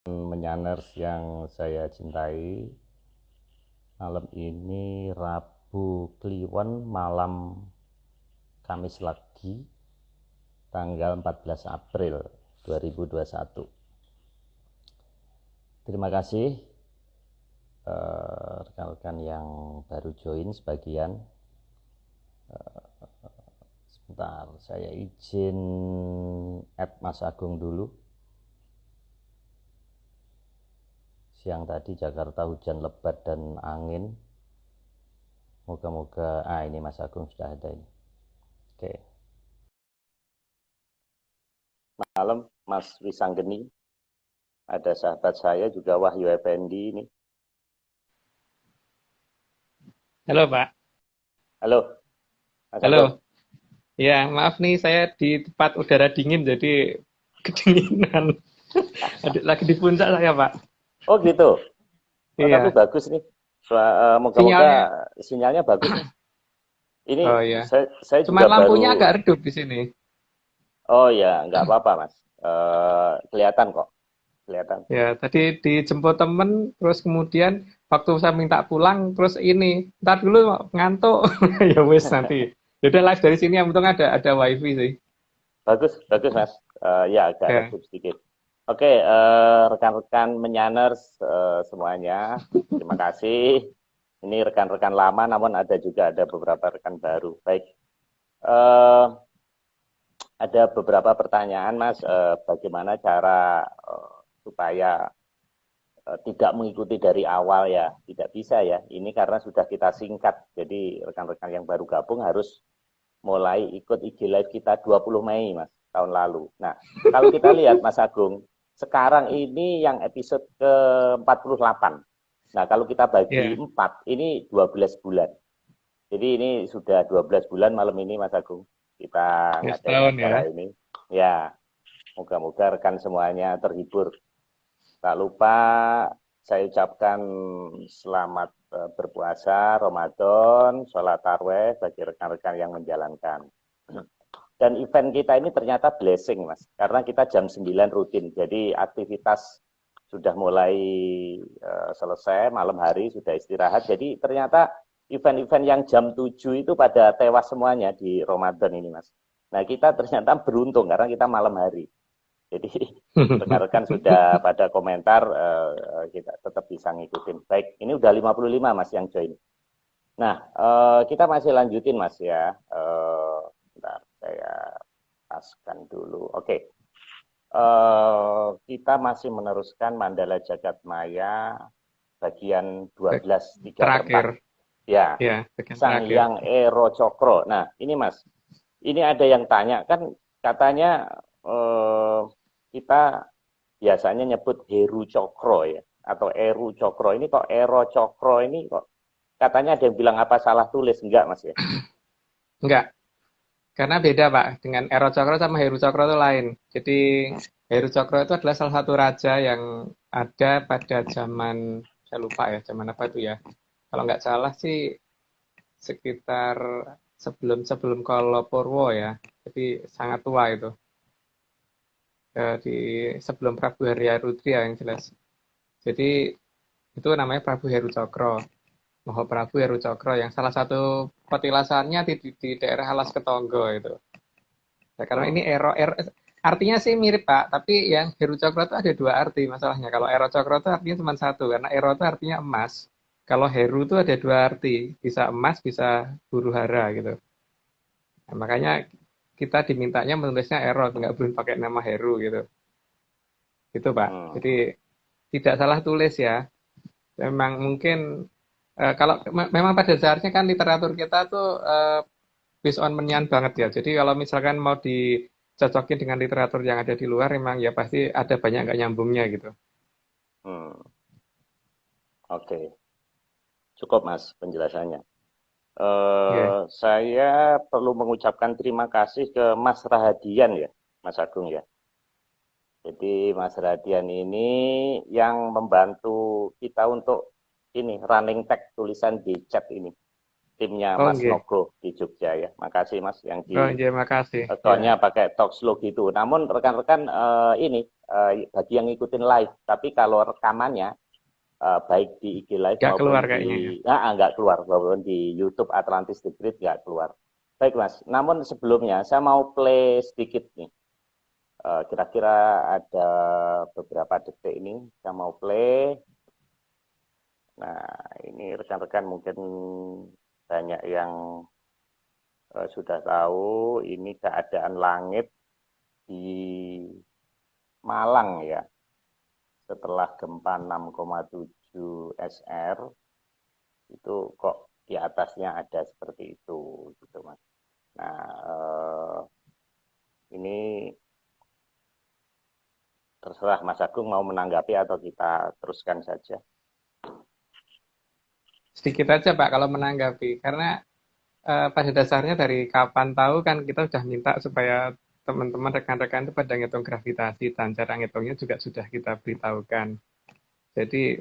Menyaners yang saya cintai, malam ini Rabu Kliwon, malam Kamis lagi, tanggal 14 April 2021. Terima kasih rekan-rekan yang baru join sebagian. Sebentar, saya izin add Mas Agung dulu. Siang tadi Jakarta hujan lebat dan angin. Moga-moga, ini Mas Agung sudah ada ini. Oke. Malam Mas Wisanggeni. Ada sahabat saya juga Wahyu Effendi ini. Halo Pak. Halo, Mas Agung. Halo. Ya, maaf nih saya di tempat udara dingin jadi kedinginan. Lagi di puncak saya Pak. Oh gitu. Oh tapi Iya, bagus nih. Moga-moga sinyalnya. sinyalnya bagus nih. Ini Oh iya. saya Cuman juga lampunya baru. agak redup di sini. Oh ya, nggak apa-apa Mas. Kelihatan kok, kelihatan. Ya, tadi dijemput temen, terus kemudian waktu saya minta pulang, terus ini, ntar dulu ngantuk. Ya wes nanti. Yaudah live dari sini, yang untung ada wifi sih. Bagus, bagus Mas. Ya agak Ya, redup sedikit. Oke, rekan-rekan menyaners semuanya, terima kasih. Ini rekan-rekan lama, namun ada beberapa rekan baru. Baik, eh, ada beberapa pertanyaan, Mas. Bagaimana cara supaya tidak mengikuti dari awal ya? Tidak bisa ya. Ini karena sudah kita singkat. Jadi rekan-rekan yang baru gabung harus mulai ikut IG Live kita 20 Mei, Mas, tahun lalu. Nah, kalau kita lihat, Mas Agung, sekarang ini yang episode ke-48. Nah, kalau kita bagi ya, 4, ini 12 bulan. Jadi ini sudah 12 bulan malam ini, Mas Agung. Kita ya ngadain setahun ya. acara ini. Ya, moga-moga rekan semuanya terhibur. Tak lupa saya ucapkan selamat berpuasa Ramadan, sholat tarweh bagi rekan-rekan yang menjalankan. Dan event kita ini ternyata blessing, Mas. Karena kita jam 9 rutin. Jadi aktivitas sudah mulai selesai, malam hari sudah istirahat. Jadi ternyata event-event yang jam 7 itu pada tewas semuanya di Ramadan ini, Mas. Nah, kita ternyata beruntung karena kita malam hari. Jadi rekan-rekan sudah pada komentar, kita tetap bisa ngikutin. Baik, ini udah 55 Mas yang join. Nah, kita masih lanjutin Mas ya. Bentar, saya paskan dulu. Oke, kita masih meneruskan Mandala Jagat Maya bagian 12 3 per 4. Terakhir, Ya, ya, bagian Sang terakhir. Hyang Ero Cokro. Nah, ini Mas, ini ada yang tanya kan katanya kita biasanya nyebut Heru Cokro ya atau Eru Cokro. Ini kok Ero Cokro ini kok katanya ada yang bilang apa salah tulis enggak Mas ya? Enggak, karena beda Pak, dengan Ero Cokro sama Heru Cokro itu lain. Jadi Heru Cokro itu adalah salah satu raja yang ada pada zaman, saya lupa ya, zaman apa itu ya. Kalau nggak salah sih sekitar sebelum sebelum Kalapurwa ya. Jadi sangat tua itu. Di sebelum Prabu Haryarudra yang jelas. Jadi itu namanya Prabu Heru Cokro. Maha Prabu Heru Cokro yang salah satu petilasannya di daerah Alas Ketonggo itu. Ya, karena ini Hmm. artinya sih mirip Pak, tapi yang Heru Cokro itu ada dua arti masalahnya. Kalau Ero Cokro itu artinya cuma satu, karena Ero itu artinya emas. Kalau Heru itu ada dua arti, bisa emas, bisa huru hara gitu. Nah, makanya kita dimintanya menulisnya Ero, nggak boleh pakai nama Heru gitu. Gitu Pak. Hmm. Jadi tidak salah tulis ya. Memang mungkin kalau memang pada dasarnya kan literatur kita tuh based on menyan banget ya. Jadi kalau misalkan mau dicocokin dengan literatur yang ada di luar, memang ya pasti ada banyak nggak nyambungnya gitu. Hmm. Oke, cukup Mas penjelasannya. Iya, Saya perlu mengucapkan terima kasih ke Mas Rahadian ya, Mas Agung ya. Jadi Mas Rahadian ini yang membantu kita untuk ini running tag tulisan di chat ini. timnya Oh, Mas nggih. Nogo di Jogja ya. Makasih Mas yang Oh, di nggih, makasih. Ya. akunnya pakai Talkslow gitu. Namun rekan-rekan ini bagi yang ngikutin live, tapi kalau rekamannya baik di IG Live Nggak keluar maupun kayaknya ya. di nggak keluar, maupun di YouTube Atlantis The Great nggak keluar. Baik Mas, namun sebelumnya saya mau play sedikit nih. Kira-kira ada beberapa detik ini saya mau play. Nah, ini rekan-rekan mungkin banyak yang sudah tahu ini keadaan langit di Malang ya. Setelah gempa 6,7 SR itu kok di atasnya ada seperti itu gitu Mas. Nah, ini terserah Mas Agung mau menanggapi atau kita teruskan saja. Sedikit aja Pak kalau menanggapi, karena pada dasarnya dari kapan tahu kan kita sudah minta supaya teman-teman rekan-rekan itu pada ngitung gravitasi dan cara ngitungnya juga sudah kita beritahukan. Jadi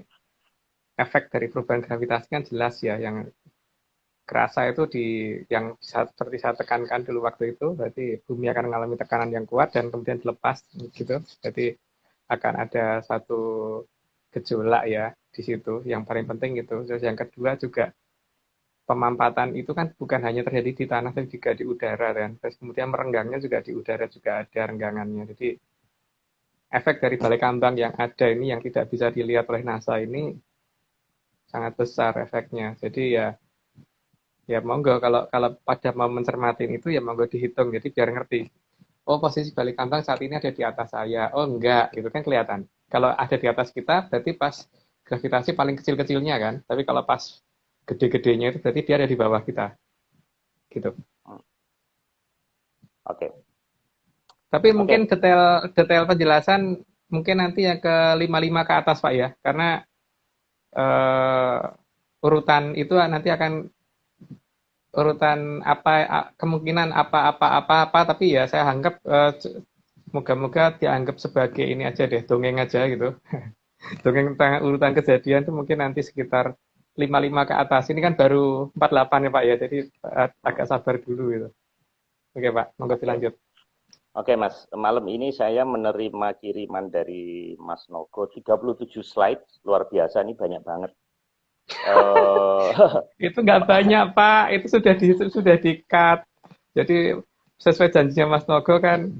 efek dari perubahan gravitasi kan jelas ya, yang kerasa itu yang seperti saya tekankan dulu waktu itu, berarti bumi akan mengalami tekanan yang kuat dan kemudian dilepas gitu. Jadi akan ada satu gejolak ya di situ. Yang paling penting itu. Terus yang kedua juga pemampatan itu kan bukan hanya terjadi di tanah tapi juga di udara kan. Terus kemudian merenggangnya juga di udara juga ada renggangannya. Jadi efek dari balik ambang yang ada ini yang tidak bisa dilihat oleh NASA ini sangat besar efeknya. Jadi ya monggo kalau kalau pada mau mencermatin itu ya monggo dihitung. Jadi biar ngerti. Oh, posisi balik ambang saat ini ada di atas saya. Oh, enggak, gitu kan kelihatan. Kalau ada di atas kita berarti pas gravitasi paling kecil-kecilnya kan. Tapi kalau pas gede-gedenya itu berarti dia ada di bawah kita. Gitu. Oke. Tapi mungkin Oke. detail penjelasan mungkin nanti yang ke 55 ke atas Pak ya. Karena urutan itu nanti akan urutan apa kemungkinan apa tapi ya saya anggap moga-moga dianggap sebagai ini aja deh, dongeng aja gitu. Dongeng tentang urutan kejadian itu mungkin nanti sekitar 55 ke atas. Ini kan baru 48 ya Pak ya. Jadi agak sabar dulu gitu. Oke Pak, monggo Oke. dilanjut. Oke Mas, malam ini saya menerima kiriman dari Mas Nogo 37 slide, luar biasa, ini banyak banget. Itu nggak banyak Pak, itu sudah di cut. Jadi sesuai janjinya Mas Nogo kan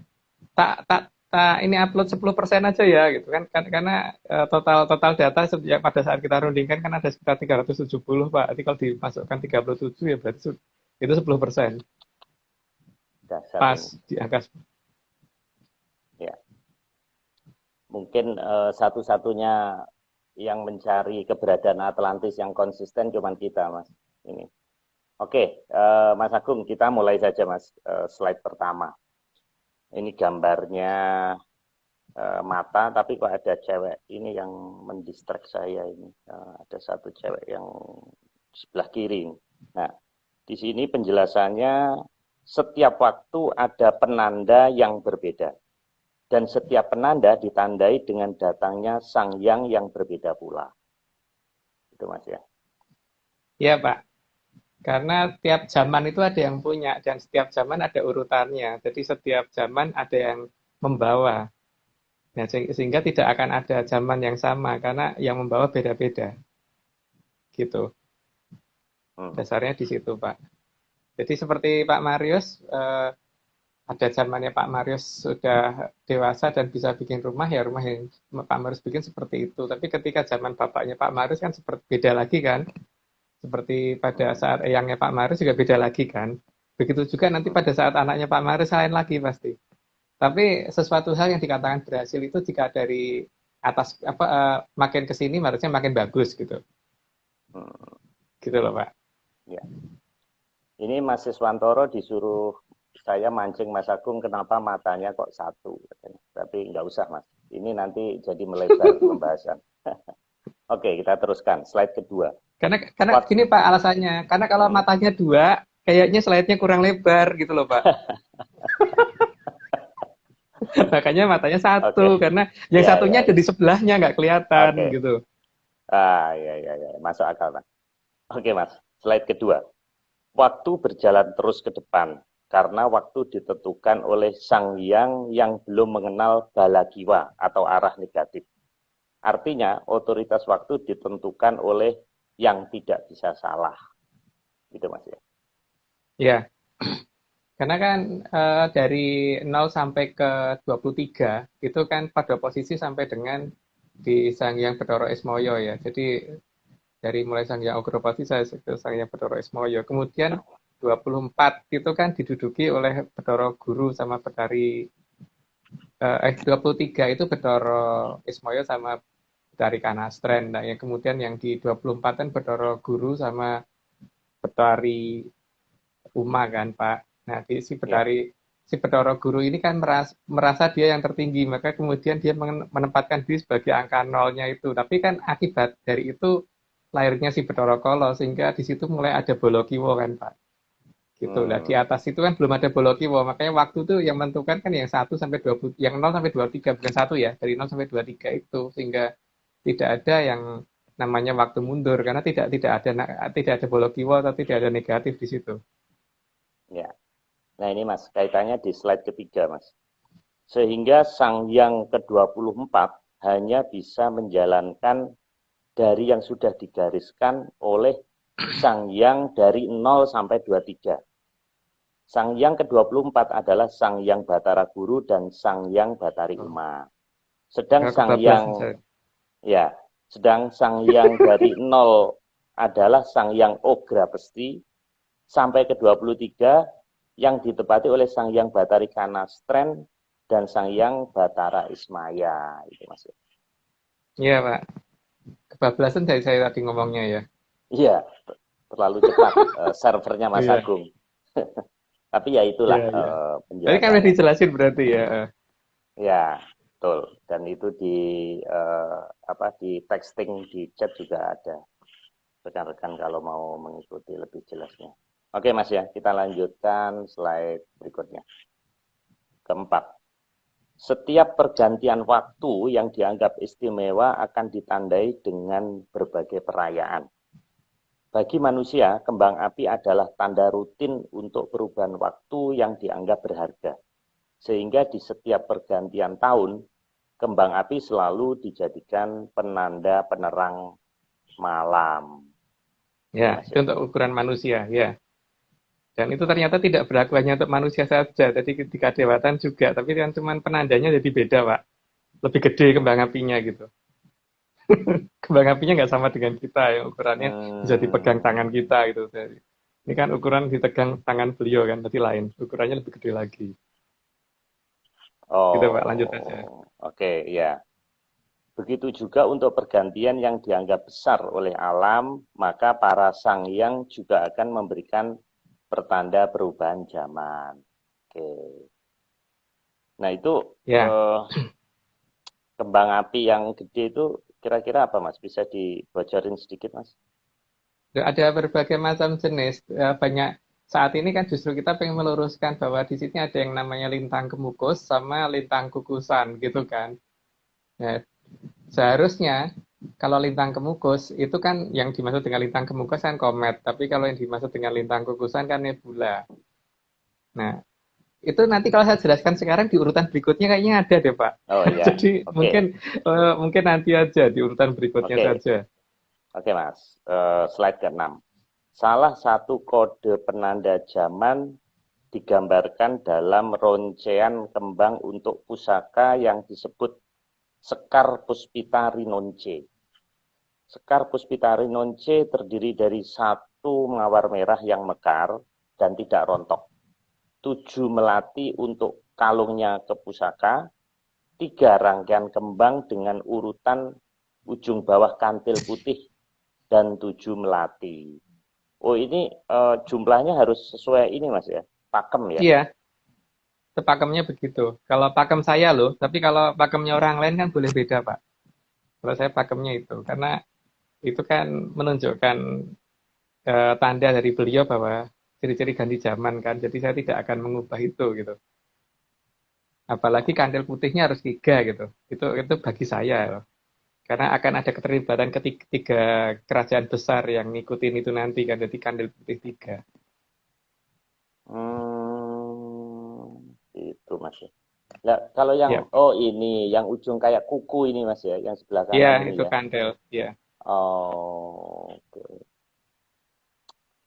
tak ini upload 10% aja ya gitu kan karena total total data sejak pada saat kita rundingkan kan ada sekitar 370 Pak. Jadi kalau dimasukkan 37 ya berarti itu 10%. dasar Pas ini. di angka. Ya, mungkin satu-satunya yang mencari keberadaan Atlantis yang konsisten cuman kita, Mas. Ini. Oke, Mas Agung, kita mulai saja, Mas. Slide pertama. Ini gambarnya mata, tapi kok ada cewek ini yang mendistract saya ini. Ada satu cewek yang sebelah kiri. Nah, di sini penjelasannya setiap waktu ada penanda yang berbeda. Dan setiap penanda ditandai dengan datangnya sang yang berbeda pula. Itu Mas ya. Ya Pak, karena tiap zaman itu ada yang punya dan setiap zaman ada urutannya. Jadi setiap zaman ada yang membawa. Nah, sehingga tidak akan ada zaman yang sama karena yang membawa beda-beda. Gitu. Dasarnya di situ, Pak. Jadi seperti Pak Marius, ada zamannya Pak Marius sudah dewasa dan bisa bikin rumah, ya rumah yang Pak Marius bikin seperti itu. Tapi ketika zaman bapaknya Pak Marius kan seperti beda lagi kan. Seperti pada saat eyangnya Pak Marius juga beda lagi kan. Begitu juga nanti pada saat anaknya Pak Marius lain lagi pasti. Tapi sesuatu hal yang dikatakan berhasil itu jika dari atas makin ke sini harusnya makin bagus gitu. Gitu loh, Pak. Ya. Ini Mas Siswantoro disuruh saya mancing Mas Agung kenapa matanya kok satu. Tapi nggak usah Mas. Ini nanti jadi melebar pembahasan. Oke, kita teruskan. Slide kedua. Karena gini Pak alasannya. Karena kalau matanya dua, kayaknya slide-nya kurang lebar gitu loh Pak. Makanya matanya satu. Karena yang satunya ada di sebelahnya nggak kelihatan gitu. Ya. Masuk akal Mas. Oke Mas, slide kedua. waktu berjalan terus ke depan, karena waktu ditentukan oleh Sang Hyang yang belum mengenal balagiwa atau arah negatif. Artinya, otoritas waktu ditentukan oleh yang tidak bisa salah. Gitu, Mas ya. Ya, karena kan dari 0 sampai ke 23 itu kan pada posisi sampai dengan di Sang Hyang Bathara Ismaya ya. Jadi dari mulai Sang Hyang Ugropati sampai ke Sang Hyang Bathara Ismaya. Kemudian 24 itu kan diduduki oleh Bathara Guru sama Bathari 23 itu Bathara Ismaya sama Bathari Kanastren. Nah, yang kemudian yang di 24 kan Bathara Guru sama Bathari Uma kan Pak. Nah, si Ya. Bathara Guru ini kan merasa dia yang tertinggi, maka kemudian dia menempatkan diri sebagai angka nolnya itu. Tapi kan akibat dari itu lahirnya si Bathara Kala, sehingga di situ mulai ada Bolokiwo kan Pak. Gitu. Nah, di atas itu kan belum ada Bolokiwo, makanya waktu itu yang menentukan kan yang 1 sampai 20, yang 0 sampai 23 bukan 1 ya, dari 0 sampai 23 itu, sehingga tidak ada yang namanya waktu mundur karena tidak ada Bolokiwo atau tidak ada negatif di situ. Ya. Nah ini Mas, kaitannya di slide ketiga Mas. Sehingga Sang Hyang ke-24 hanya bisa menjalankan dari yang sudah digariskan oleh Sang Hyang dari 0 sampai 23. Sang Hyang ke-24 adalah Sang Hyang Bathara Guru dan Sang Hyang Bathari Uma. Sedang Sang Hyang Sang Hyang dari 0 adalah Sang Hyang Ogra Pesti sampai ke-23 yang ditepati oleh Sang Hyang Bathari Kanastren dan Sang Hyang Bathara Ismaya. Itu Mas. Iya Pak. Kebablasan dari saya tadi ngomongnya ya. Iya, terlalu cepat servernya Mas Agung. Tapi ya itulah penjelasan. Tadi kan udah dijelasin berarti ya. Ya, betul. Dan itu di texting di chat juga ada. Rekan-rekan kalau mau mengikuti lebih jelasnya. Oke Mas ya, kita lanjutkan slide berikutnya. Keempat, setiap pergantian waktu yang dianggap istimewa akan ditandai dengan berbagai perayaan. Bagi manusia, kembang api adalah tanda rutin untuk perubahan waktu yang dianggap berharga. Sehingga di setiap pergantian tahun, kembang api selalu dijadikan penanda penerang malam. Ya, itu untuk ukuran manusia, ya. Dan itu ternyata tidak berlaku hanya untuk manusia saja, jadi ketika dewatan juga, tapi kan cuma penandanya jadi beda, Pak. Lebih gede kembang apinya gitu. Kembang apinya nggak sama dengan kita, yang ukurannya bisa dipegang tangan kita gitu. Ini kan ukuran dipegang tangan beliau kan, berarti lain. Ukurannya lebih gede lagi. Gitu Pak, lanjut aja. Oke, ya. Begitu juga untuk pergantian yang dianggap besar oleh alam, maka para sang hyang juga akan memberikan pertanda perubahan zaman. Oke. Nah itu kembang api yang gede itu kira-kira apa Mas? Bisa dibocorin sedikit Mas? Ada berbagai macam jenis. Banyak saat ini kan justru kita pengen meluruskan bahwa di sini ada yang namanya lintang kemukus sama lintang kukusan gitu kan. Nah, seharusnya kalau lintang kemukus itu kan yang dimaksud dengan lintang kemukus kan komet, tapi kalau yang dimaksud dengan lintang kukusan kan nebula. Nah, itu nanti kalau saya jelaskan sekarang di urutan berikutnya kayaknya ada deh Pak. Oh iya. Jadi mungkin nanti aja di urutan berikutnya saja. Oke Mas, slide ke-6. Salah satu kode penanda zaman digambarkan dalam roncean kembang untuk pusaka yang disebut Sekar Puspita Rinonce. Sekar Puspita Rinonce terdiri dari 1 mawar merah yang mekar dan tidak rontok, 7 melati untuk kalungnya ke pusaka, 3 rangkaian kembang dengan urutan ujung bawah kantil putih, dan 7 melati. Oh ini jumlahnya harus sesuai ini Mas ya, pakem ya? Iya, pakemnya begitu. Kalau pakem saya loh, tapi kalau pakemnya orang lain kan boleh beda Pak. Kalau saya pakemnya itu, karena itu kan menunjukkan tanda dari beliau bahwa ciri-ciri ganti zaman kan, jadi saya tidak akan mengubah itu gitu. Apalagi kantil putihnya harus 3 gitu. Itu bagi saya loh. Karena akan ada keterlibatan ketiga kerajaan besar yang ngikutin itu nanti kan, jadi kandil putih 3. Itu Mas ya. Lah, kalau yang Ya, oh ini yang ujung kayak kuku ini Mas ya, yang sebelah ya kanan ini itu ya. kantil. Ya. Oh, oke.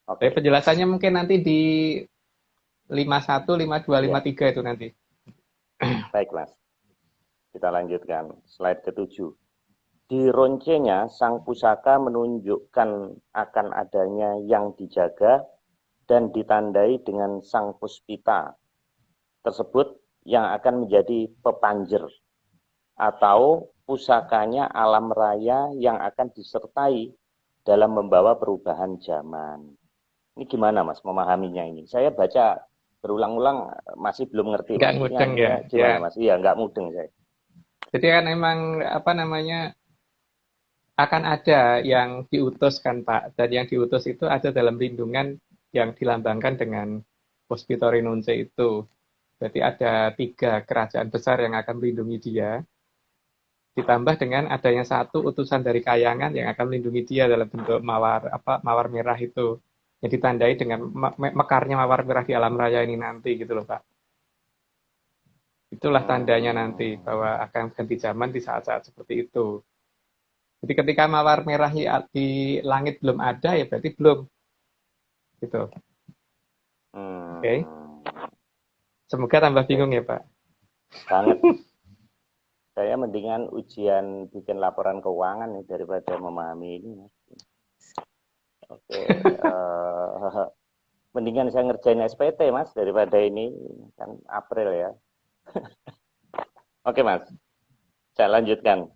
Tapi Oke. penjelasannya mungkin nanti di 51, 52, Ya, 53 itu nanti. baik Mas. Kita lanjutkan slide ketujuh. Di roncenya, sang pusaka menunjukkan akan adanya yang dijaga dan ditandai dengan sang puspita tersebut yang akan menjadi pepanjer atau pusakanya alam raya yang akan disertai dalam membawa perubahan zaman. Ini gimana Mas memahaminya ini? Saya baca berulang-ulang masih belum ngerti Nggak Mas. Ini mudeng ya. artinya Ya. gimana Mas? Iya, nggak mudeng saya. Jadi kan emang apa namanya akan ada yang diutus kan Pak, dan yang diutus itu ada dalam lindungan yang dilambangkan dengan Hospitori Nunce itu. Jadi ada 3 kerajaan besar yang akan melindungi dia, ditambah dengan adanya satu utusan dari Kayangan yang akan melindungi dia dalam bentuk mawar merah itu, yang ditandai dengan mekarnya mawar merah di alam raya ini nanti gitu loh Pak. Itulah tandanya nanti Hmm, bahwa akan ganti zaman di saat-saat seperti itu. Jadi ketika mawar merah di langit belum ada ya berarti belum gitu. Oke. Okay. hmm, Semoga tambah oke. bingung ya Pak. Banget. Saya mendingan ujian bikin laporan keuangan nih daripada memahami ini. Oke, mendingan saya ngerjain SPT Mas daripada ini kan April ya. Oke Mas, saya lanjutkan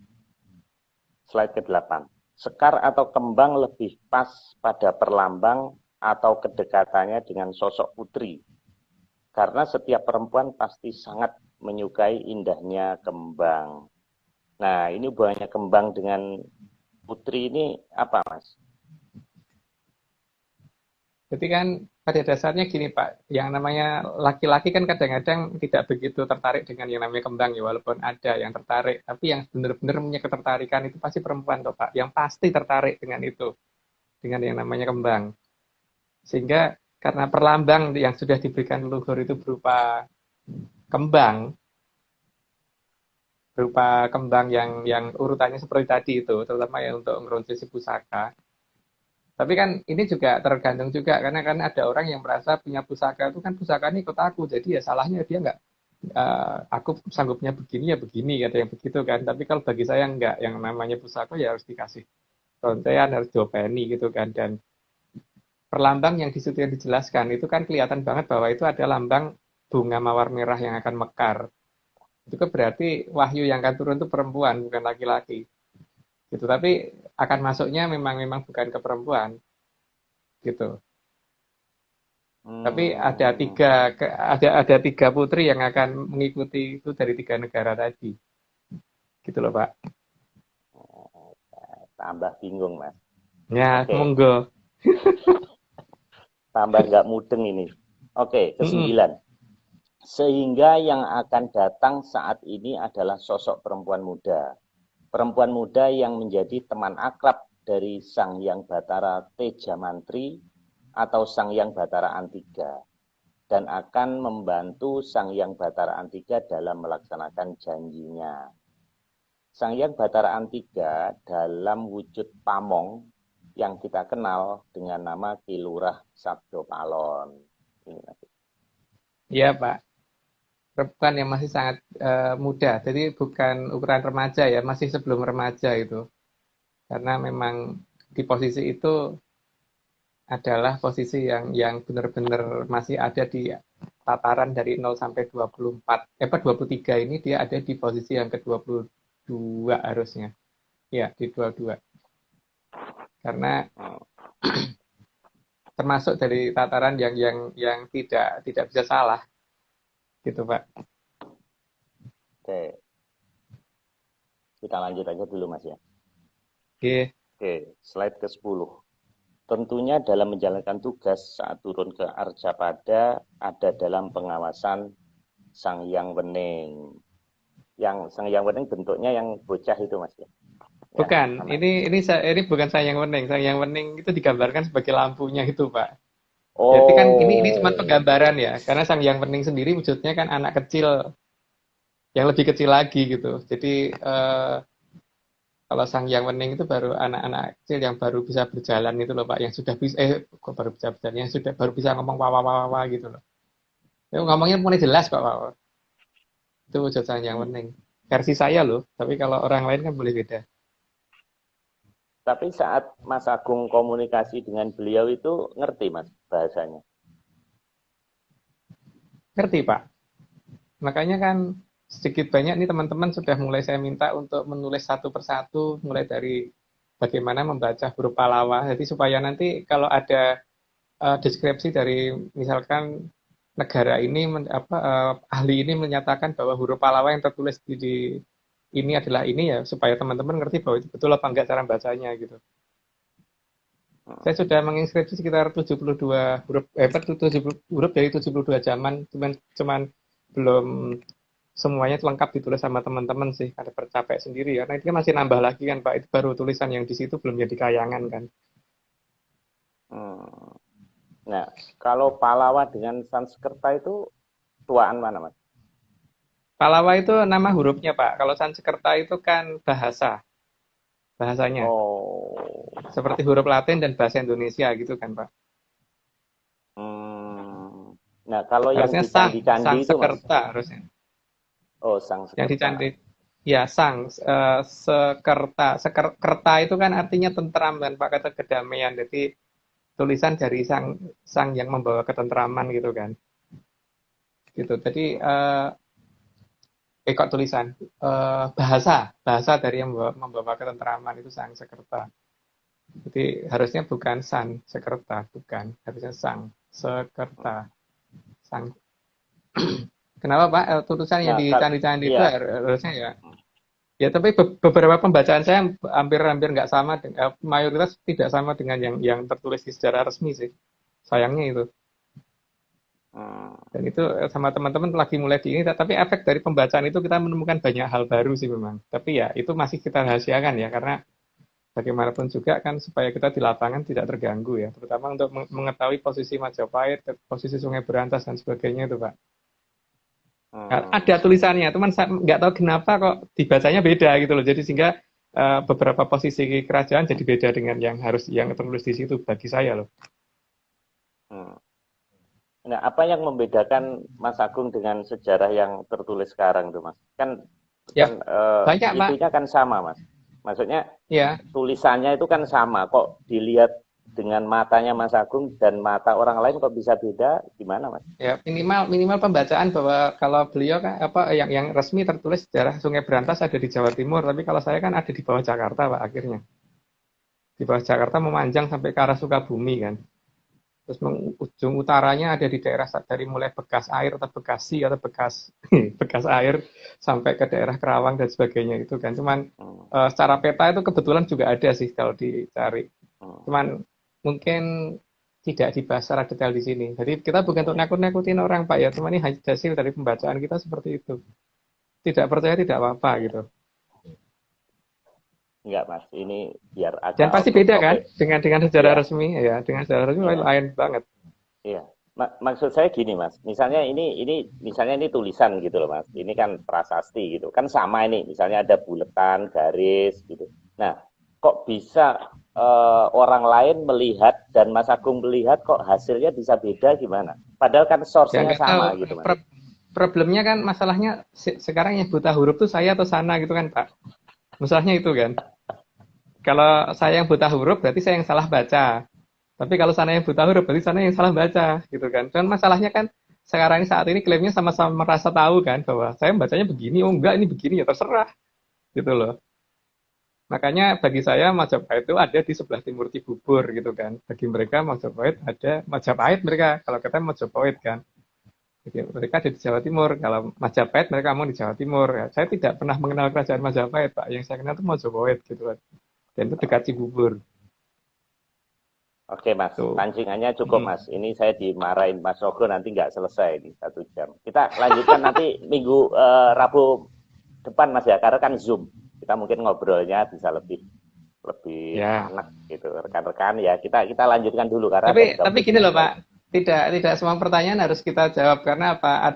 slide ke-8. Sekar atau kembang lebih pas pada perlambang atau kedekatannya dengan sosok putri. Karena setiap perempuan pasti sangat menyukai indahnya kembang. Nah, ini hubungannya kembang dengan putri ini apa Mas? Jadi kan pada dasarnya gini Pak, yang namanya laki-laki kan kadang-kadang tidak begitu tertarik dengan yang namanya kembang ya, walaupun ada yang tertarik, tapi yang benar-benar punya ketertarikan itu pasti perempuan toh Pak, yang pasti tertarik dengan itu, dengan yang namanya kembang. Sehingga karena perlambang yang sudah diberikan leluhur itu kembang, berupa kembang yang urutannya seperti tadi itu, terutama ya untuk ngeronci si pusaka. Tapi kan ini juga tergantung juga karena kan ada orang yang merasa punya pusaka itu kan pusaka ini ikut aku, jadi ya salahnya dia nggak aku sanggupnya begini ya begini kata yang begitu kan. Tapi kalau bagi saya nggak, yang namanya pusaka ya harus dikasih rontean, harus diopeni gitu kan. Dan perlambang yang disitu yang dijelaskan itu kan kelihatan banget bahwa itu ada lambang bunga mawar merah yang akan mekar. Itu kan berarti wahyu yang akan turun itu perempuan bukan laki-laki gitu. Tapi akan masuknya memang memang bukan ke perempuan gitu. Tapi Hmm, ada 3 putri yang akan mengikuti itu dari 3 negara tadi, gitu loh Pak. tambah bingung Mas. Ya, Oke, monggo. tambah nggak mudeng ini. Oke, Mm-mm. ke-9. Sehingga yang akan datang saat ini adalah sosok perempuan muda. Perempuan muda yang menjadi teman akrab dari Sang Hyang Batara Teja Mantri atau Sang Hyang Batara Antiga dan akan membantu Sang Hyang Batara Antiga dalam melaksanakan janjinya. Sang Hyang Batara Antiga dalam wujud pamong yang kita kenal dengan nama Kilurah Sabdo Palon. Ini nanti. Iya Pak, perempuan yang masih sangat muda, jadi bukan ukuran remaja ya, masih sebelum remaja itu. Karena memang di posisi itu adalah posisi yang benar-benar masih ada di tataran dari 0 sampai 24, 23 ini dia ada di posisi yang ke-22 harusnya. Ya, di 22. Karena termasuk dari tataran yang tidak bisa salah gitu Pak. Oke, kita lanjut aja dulu Mas ya. Oke, Oke, slide ke-10. Tentunya dalam menjalankan tugas saat turun ke Arjapada ada dalam pengawasan Sang Hyang Wening. Yang Sang Hyang Wening bentuknya yang bocah itu Mas ya. Ya, bukan. namanya. Ini bukan sayang wening. Sayang wening itu digambarkan sebagai lampunya itu Pak. Jadi kan ini cuma Oh, penggambaran ya, karena Sang Hyang Wening sendiri wujudnya kan anak kecil yang lebih kecil lagi gitu. Jadi kalau Sang Hyang Wening itu baru anak-anak kecil yang baru bisa berjalan itu loh Pak, yang sudah bisa kok baru bisa berjalan, yang sudah baru bisa ngomong wah wah wah wah gitu loh. Itu ngomongnya mulai jelas kok Pak. Itu wujud Sang Hyang Wening. Versi saya loh, tapi kalau orang lain kan boleh beda. tapi saat Mas Agung komunikasi dengan beliau itu ngerti Mas bahasanya. Ngerti Pak? Makanya kan sedikit banyak nih teman-teman sudah mulai saya minta untuk menulis satu persatu, mulai dari bagaimana membaca huruf Pallawa. Jadi supaya nanti kalau ada deskripsi dari misalkan negara ini ahli ini menyatakan bahwa huruf Pallawa yang tertulis di ini adalah ini ya supaya teman-teman ngerti bahwa itu betul apa enggak cara bacanya gitu. Saya sudah menginskripsi sekitar 72 huruf 70 huruf dari 72 zaman cuman belum semuanya lengkap ditulis sama teman-teman sih karena bercapek sendiri ya. Nah, ini kan masih nambah lagi kan Pak. Itu baru tulisan yang di situ belum jadi kayangan kan. Hmm. Nah, kalau Pallawa dengan Sanskerta itu tuaan mana Mas? Pallawa itu nama hurufnya Pak. Kalau Sanskerta itu kan bahasanya. Oh, Seperti huruf Latin dan bahasa Indonesia gitu kan Pak. hmm. Nah, kalau yang Harusnya di candi-candi itu Mas? Sangsekerta harusnya. Oh, Yang di Sanskerta. candi ya sekerta. Kerta itu kan artinya tentram kan Pak, kata kedamaian. Jadi tulisan dari sang yang membawa ketentraman gitu kan. Gitu. Jadi kok tulisan bahasa dari yang membawa ketentraman itu sang sekerta. Jadi harusnya bukan san sekerta, bukan, harusnya sang sekerta. Sang. Kenapa Pak? Tulisan yang Nah, di candi-candi itu iya. harusnya ya. Ya tapi beberapa pembacaan saya hampir nggak sama, mayoritas tidak sama dengan yang tertulis di secara resmi sih. Sayangnya itu. Hmm. Dan itu sama teman-teman lagi mulai di ini, tapi efek dari pembacaan itu kita menemukan banyak hal baru sih memang. Tapi ya itu masih kita rahasiakan ya, karena bagaimanapun juga kan supaya kita di lapangan tidak terganggu ya, terutama untuk mengetahui posisi Majapahit, posisi Sungai Berantas dan sebagainya itu Pak. Nah, Hmm. ada tulisannya, teman saya nggak tahu kenapa kok dibacanya beda gitu loh. Jadi sehingga beberapa posisi kerajaan jadi beda dengan yang tertulis di situ bagi saya loh. Hmm. Nah, apa yang membedakan Mas Agung dengan sejarah yang tertulis sekarang tuh, Mas? Kan Ya kan banyak Pak. itunya kan sama, Mas. Maksudnya Ya. tulisannya itu kan sama. Kok dilihat dengan matanya Mas Agung dan mata orang lain kok bisa beda? Gimana, Mas? Ya, minimal pembacaan bahwa kalau beliau kan apa yang resmi tertulis sejarah Sungai Berantas ada di Jawa Timur, tapi kalau saya kan ada di bawah Jakarta, Pak, akhirnya. Di bawah Jakarta memanjang sampai ke arah Sukabumi kan. Terus ujung utaranya ada di daerah dari mulai Bekas Air atau Bekasi atau Bekas Bekas Air sampai ke daerah Kerawang dan sebagainya itu kan. Cuman Hmm. secara peta itu kebetulan juga ada sih kalau dicari. Hmm. Cuman mungkin tidak dibahas secara detail di sini. Jadi kita bukan untuk nakut-nakutin orang Pak ya, cuma ini hasil dari pembacaan kita seperti itu. Tidak percaya tidak apa-apa gitu. Enggak, Mas. Ini biar Dan agak pasti out of beda kan topic. dengan sejarah Iya, resmi ya, dengan sejarah resmi iya. lain banget. Iya. Maksud saya gini, Mas. Misalnya ini tulisan gitu loh, Mas. Ini kan prasasti gitu. Kan sama ini. Misalnya ada buletan, garis gitu. Nah, kok bisa orang lain melihat dan Mas Agung melihat kok hasilnya bisa beda gimana? Padahal kan Ya source-nya nggak tahu. sama gitu, Mas. Problemnya kan masalahnya sekarang yang buta huruf tuh saya atau sana gitu kan Pak. Masalahnya itu kan. Kalau saya yang buta huruf berarti saya yang salah baca. Tapi kalau sana yang buta huruf berarti sana yang salah baca gitu kan. Dan masalahnya kan sekarang ini saat ini klaimnya sama-sama merasa tahu kan bahwa saya bacanya begini, oh enggak ini begini ya terserah gitu loh. Makanya bagi saya Majapahit itu ada di sebelah timur Cibubur gitu kan. Bagi mereka Majapahit ada Majapahit mereka. Kalau kita Majapahit kan. Jadi mereka ada di Jawa Timur. Kalau Majapahit mereka mau di Jawa Timur. Ya, saya tidak pernah mengenal kerajaan Majapahit Pak. Yang saya kenal itu Majapahit gitu kan. Dan itu dekat Cibubur. Oke, Mas. Tuh. Pancingannya cukup, Mas. Ini saya dimarahin Mas Rogo nanti nggak selesai ini 1 jam. Kita lanjutkan nanti minggu Rabu depan, Mas ya. Karena kan Zoom. Kita mungkin ngobrolnya bisa lebih lebih Ya. enak gitu rekan-rekan ya kita lanjutkan dulu karena Tapi ada topik gini yang loh Pak. lain. tidak semua pertanyaan harus kita jawab karena apa?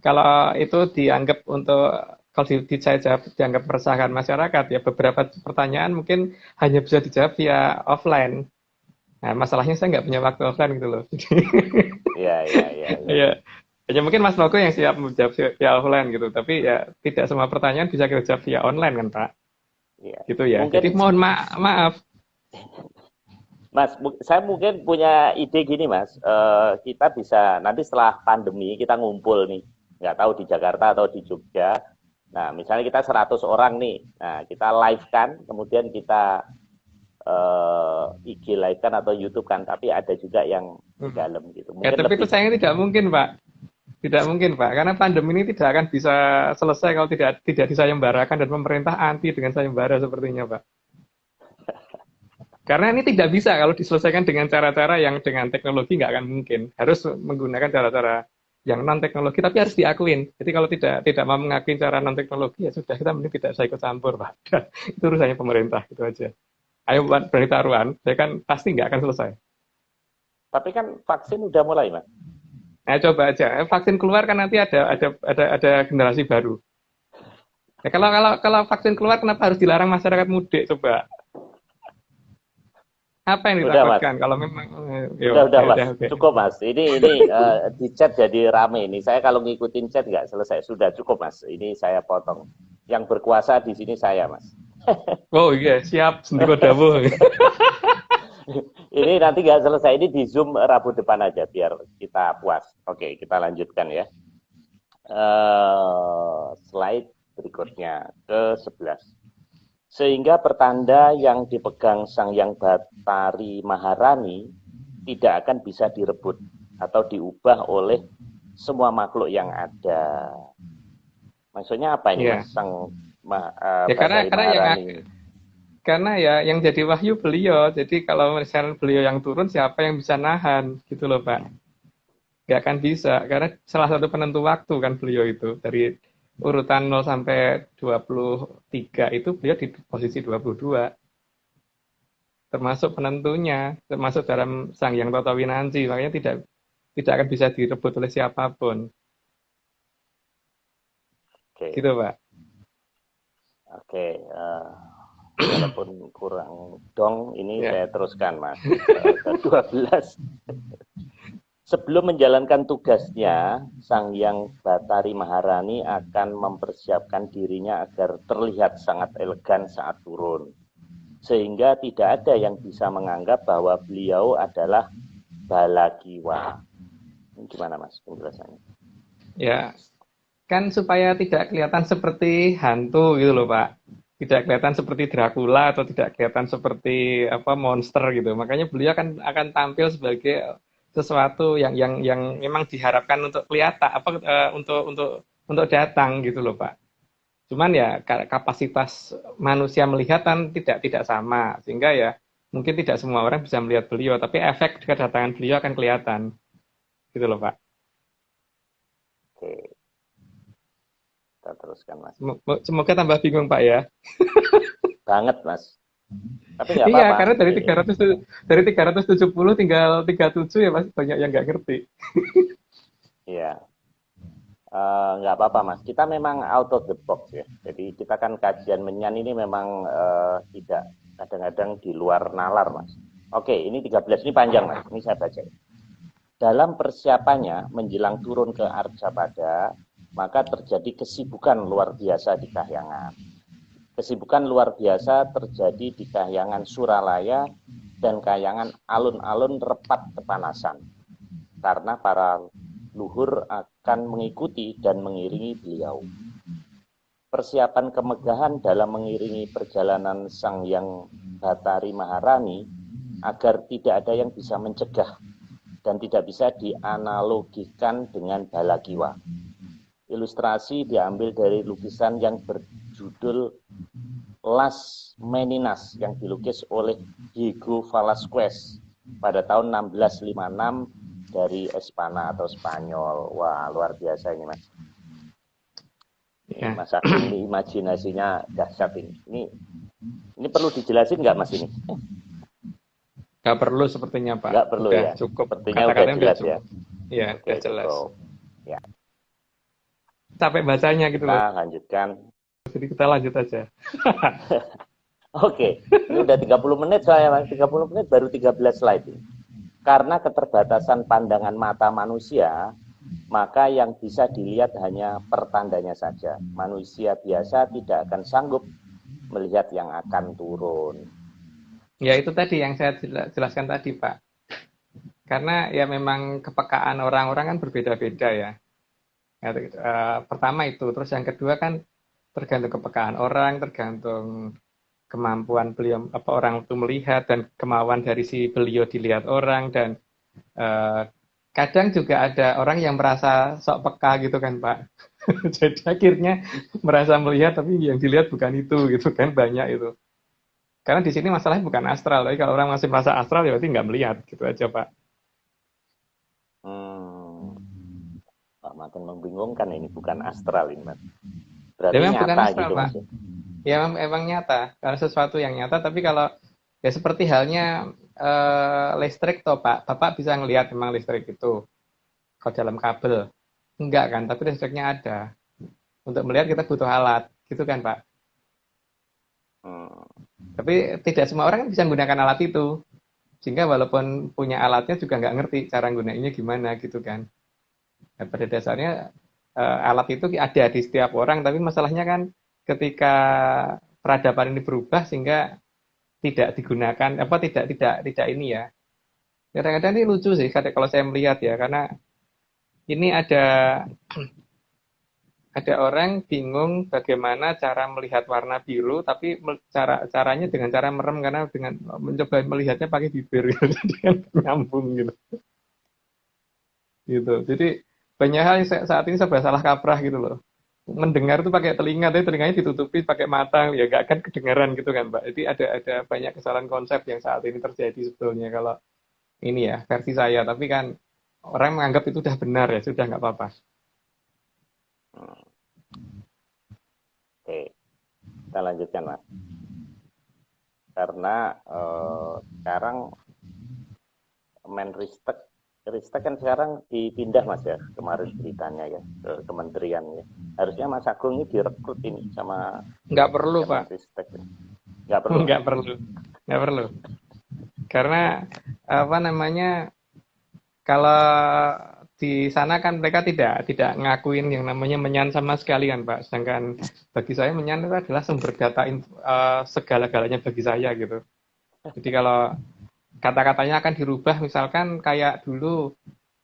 Kalau itu dianggap kalau saya jawab dianggap meresahkan masyarakat ya beberapa pertanyaan mungkin hanya bisa dijawab via offline. Nah, masalahnya saya nggak punya waktu offline gitu loh. Iya, iya, iya, iya. Ya, hanya mungkin Mas Logo yang siap menjawab via offline gitu. Tapi ya tidak semua pertanyaan bisa kita jawab via online kan Pak. Iya. Gitu ya. Jadi Mungkin mohon maaf. Mas, saya mungkin punya ide gini, Mas. Kita bisa nanti setelah pandemi kita ngumpul nih, nggak tahu di Jakarta atau di Jogja. Nah, misalnya kita 100 orang nih. Nah, kita live kan, kemudian kita IG live kan atau YouTube kan, tapi ada juga yang di Hmm. dalam gitu. Ya, Mungkin tapi itu lebih. sayangnya tidak mungkin Pak. Tidak mungkin Pak, karena pandemi ini tidak akan bisa selesai kalau tidak disayembarakan dan pemerintah anti dengan sayembara sepertinya Pak. Karena ini tidak bisa kalau diselesaikan dengan cara-cara yang dengan teknologi nggak akan mungkin. Harus menggunakan cara-cara yang non teknologi tapi harus diakuin. Jadi kalau tidak mau mengakui cara non teknologi ya sudah kita mending tidak usah ikut campur Pak. Itu urusannya pemerintah itu aja. Ayo berani taruhan, saya kan pasti nggak akan selesai. Tapi kan vaksin udah mulai, Mas. Nah coba aja, vaksin keluar kan nanti ada generasi baru. Ya, kalau vaksin keluar kenapa harus dilarang masyarakat mudik coba? Apa yang Udah, Mas. ditakutkan kalau memang Udah, ya Mas. udah oke. Cukup, Mas. Ini di chat jadi rame ini. Saya kalau ngikutin chat nggak selesai. Sudah cukup, Mas. Ini saya potong. Yang berkuasa di sini saya, Mas. Oh iya, siap sendiko dawuh. Ini nanti nggak selesai. Ini di Zoom Rabu depan aja biar kita puas. Oke, kita lanjutkan ya. Slide berikutnya ke 11. Sehingga pertanda yang dipegang Sang Yang Batari Maharani tidak akan bisa direbut atau diubah oleh semua makhluk yang ada. Maksudnya apa ini, Iya. Mas? Sang Ya Batari Maharani. karena ya yang jadi wahyu beliau. Jadi kalau misalnya beliau yang turun siapa yang bisa nahan gitu loh Pak. Nggak akan bisa karena salah satu penentu waktu kan beliau itu dari urutan 0 sampai 23 itu beliau di posisi 22 termasuk penentunya, termasuk dalam Sang Yang Toto Winanci, makanya tidak akan bisa direbut oleh siapapun. Oke, Gitu, Pak. oke. Walaupun kurang dong, ini Ya. saya teruskan, Mas. Ke 12. Sebelum menjalankan tugasnya, Sang Yang Batari Maharani akan mempersiapkan dirinya agar terlihat sangat elegan saat turun. Sehingga tidak ada yang bisa menganggap bahwa beliau adalah Balakiwa. Ini gimana, Mas, penjelasannya? Ya, kan supaya tidak kelihatan seperti hantu gitu loh, Pak. Tidak kelihatan seperti Dracula atau tidak kelihatan seperti apa monster gitu. Makanya beliau akan tampil sebagai sesuatu yang memang diharapkan untuk kelihatan apa untuk datang gitu loh, Pak. Cuman ya kapasitas manusia melihat kan tidak sama, sehingga ya mungkin tidak semua orang bisa melihat beliau, tapi efek kedatangan beliau akan kelihatan, gitu loh Pak. Oke, kita teruskan, Mas. Semoga tambah bingung Pak ya. Banget, Mas. Tapi nggak Iya, apa-apa. karena Ini, dari 370 tinggal 37 ya masih banyak yang nggak ngerti. ya, nggak apa-apa, Mas. Kita memang out of the box ya. Jadi kita kan kajian menyan ini memang tidak kadang-kadang di luar nalar, Mas. Oke, ini 13 ini panjang, Mas. Ini saya baca. Dalam persiapannya menjelang turun ke Arjapada, maka terjadi kesibukan luar biasa di Kahyangan. Kesibukan luar biasa terjadi di Kahyangan Suralaya dan Kahyangan alun-alun Repat kepanasan. Karena para luhur akan mengikuti dan mengiringi beliau. Persiapan kemegahan dalam mengiringi perjalanan Sang Yang Batari Maharani agar tidak ada yang bisa mencegah dan tidak bisa dianalogikan dengan Balakiwa. Ilustrasi diambil dari lukisan yang berjudul Las Meninas yang dilukis oleh Diego Velázquez pada tahun 1656 dari Espana atau Spanyol. Wah, luar biasa ini, Mas. Ya. Mas Agung ini imajinasinya dahsyat ini. Ini perlu dijelasin nggak, Mas, ini? Nggak perlu sepertinya, Pak. Nggak perlu Udah ya? cukup. Sepertinya udah Kata-katanya udah jelas ya? cukup. Iya, Oke, udah jelas. cukup. Ya, Capek bacanya gitu kita loh. lanjutkan. Jadi kita lanjut aja. Oke, ini udah 30 menit soalnya, Mas. 30 menit baru 13 slide ini. Karena keterbatasan pandangan mata manusia, maka yang bisa dilihat hanya pertandanya saja. Manusia biasa tidak akan sanggup melihat yang akan turun. Ya itu tadi yang saya jelaskan tadi, Pak. Karena ya memang kepekaan orang-orang kan berbeda-beda ya. Ya, pertama itu, terus yang kedua kan tergantung kepekaan orang, tergantung kemampuan beliau apa orang itu melihat dan kemauan dari si beliau dilihat orang dan kadang juga ada orang yang merasa sok peka gitu kan Pak. Jadi akhirnya merasa melihat tapi yang dilihat bukan itu gitu kan banyak itu. Karena di sini masalahnya bukan astral, tapi kalau orang masih merasa astral ya berarti nggak melihat gitu aja Pak. Makin membingungkan ini, bukan astral ini, Mas. Ya Berarti memang bukan nyata astral gitu, Pak. Mas. Ya emang nyata, kalau sesuatu yang nyata, tapi kalau ya seperti halnya listrik toh Pak, Bapak bisa ngelihat memang listrik itu kalau dalam kabel. Enggak kan, tapi listriknya ada. Untuk melihat kita butuh alat, gitu kan Pak. Tapi tidak semua orang bisa menggunakan alat itu. Sehingga walaupun punya alatnya juga nggak ngerti cara gunainnya gimana gitu kan. Nah, pada dasarnya alat itu ada di setiap orang, tapi masalahnya kan ketika peradaban ini berubah sehingga tidak digunakan apa tidak ini ya. Kadang-kadang ini lucu sih kalau saya melihat ya karena ini ada orang bingung bagaimana cara melihat warna biru tapi caranya dengan cara merem karena dengan mencoba melihatnya pakai bibir gitu. Jadi kan nyambung gitu. Gitu. Jadi banyak hal yang saat ini serba salah kaprah gitu loh. Mendengar tuh pakai telinga, tapi telinganya ditutupi pakai mata, ya gak akan kedengaran gitu kan, Pak. Jadi ada banyak kesalahan konsep yang saat ini terjadi sebetulnya kalau ini ya versi saya. Tapi kan orang menganggap itu udah benar ya, sudah nggak apa-apa. Oke, kita lanjutkan, Mas. Karena sekarang Menristek Ristek kan sekarang dipindah Mas ya, kemarin beritanya ya ke kementerian ya. Harusnya Mas Agung ini direkrut ini sama Nggak perlu Pak, Menristek. Nggak perlu. nggak perlu, nggak perlu. Karena apa namanya kalau di sana kan mereka tidak ngakuin yang namanya menyan sama sekali kan Pak. Sedangkan bagi saya menyan itu adalah sumber data segala-galanya bagi saya gitu. Jadi kalau kata-katanya akan dirubah misalkan kayak dulu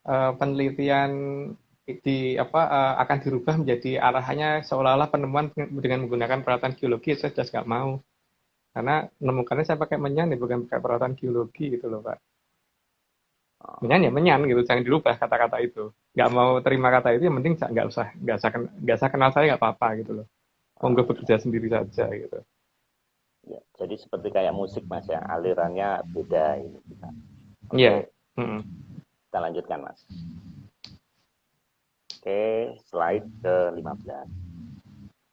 penelitian akan dirubah menjadi arahannya seolah-olah penemuan dengan menggunakan peralatan geologi, saya jelas nggak mau karena menemukannya saya pakai menyan ya bukan pakai peralatan geologi gitu loh Pak. Menyan ya menyan gitu, jangan dirubah kata-kata itu. Nggak mau terima kata itu yang penting nggak usah kenal saya nggak apa-apa gitu loh. Monggo bekerja sendiri saja gitu. Ya, jadi seperti kayak musik Mas ya, alirannya beda ini kita. Iya. Kita lanjutkan Mas. Oke, slide ke-15.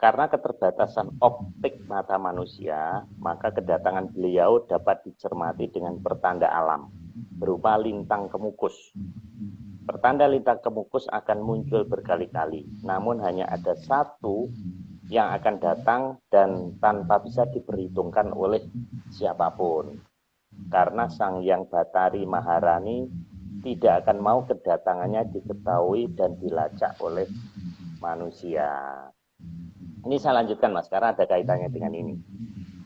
Karena keterbatasan optik mata manusia, maka kedatangan beliau dapat dicermati dengan pertanda alam, berupa lintang kemukus. Pertanda lintang kemukus akan muncul berkali-kali, namun hanya ada satu yang akan datang dan tanpa bisa diperhitungkan oleh siapapun. Karena Sang Hyang Batari Maharani tidak akan mau kedatangannya diketahui dan dilacak oleh manusia. Ini saya lanjutkan Mas, karena ada kaitannya dengan ini.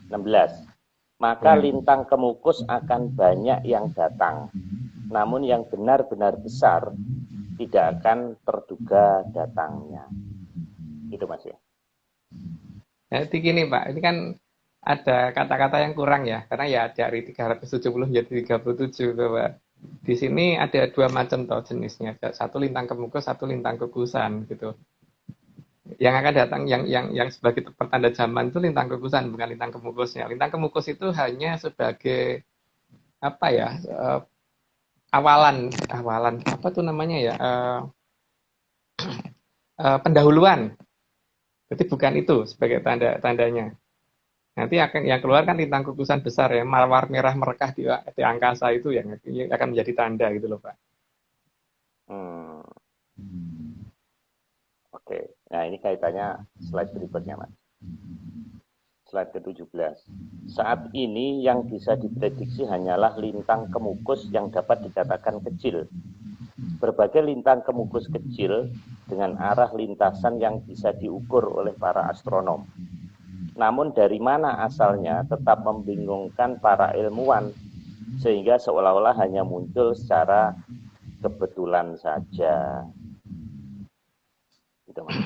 16. Maka lintang kemukus akan banyak yang datang, namun yang benar-benar besar tidak akan terduga datangnya. Itu Mas ya. Jadi gini Pak, ini kan ada kata-kata yang kurang ya, karena ya dari 370 menjadi 37 tuh, Pak. Di sini ada dua macam toh jenisnya, satu lintang kemukus, satu lintang kukusan gitu. Yang akan datang yang sebagai pertanda zaman itu lintang kukusan, bukan lintang kemukusnya. Lintang kemukus itu hanya sebagai apa ya? Awalan apa tuh namanya ya? Pendahuluan. Jadi bukan itu sebagai tandanya. Nanti akan yang keluar kan lintang kukusan besar ya, mawar merah merekah di angkasa itu yang akan menjadi tanda gitu loh Pak. Hmm, oke. Nah, ini kaitannya slide berikutnya, Mas. Slide ke-17. Saat ini yang bisa diprediksi hanyalah lintang kemukus yang dapat dikatakan kecil. Berbagai lintang kemukus kecil dengan arah lintasan yang bisa diukur oleh para astronom. Namun dari mana asalnya tetap membingungkan para ilmuwan, sehingga seolah-olah hanya muncul secara kebetulan saja. Gitu, Mas.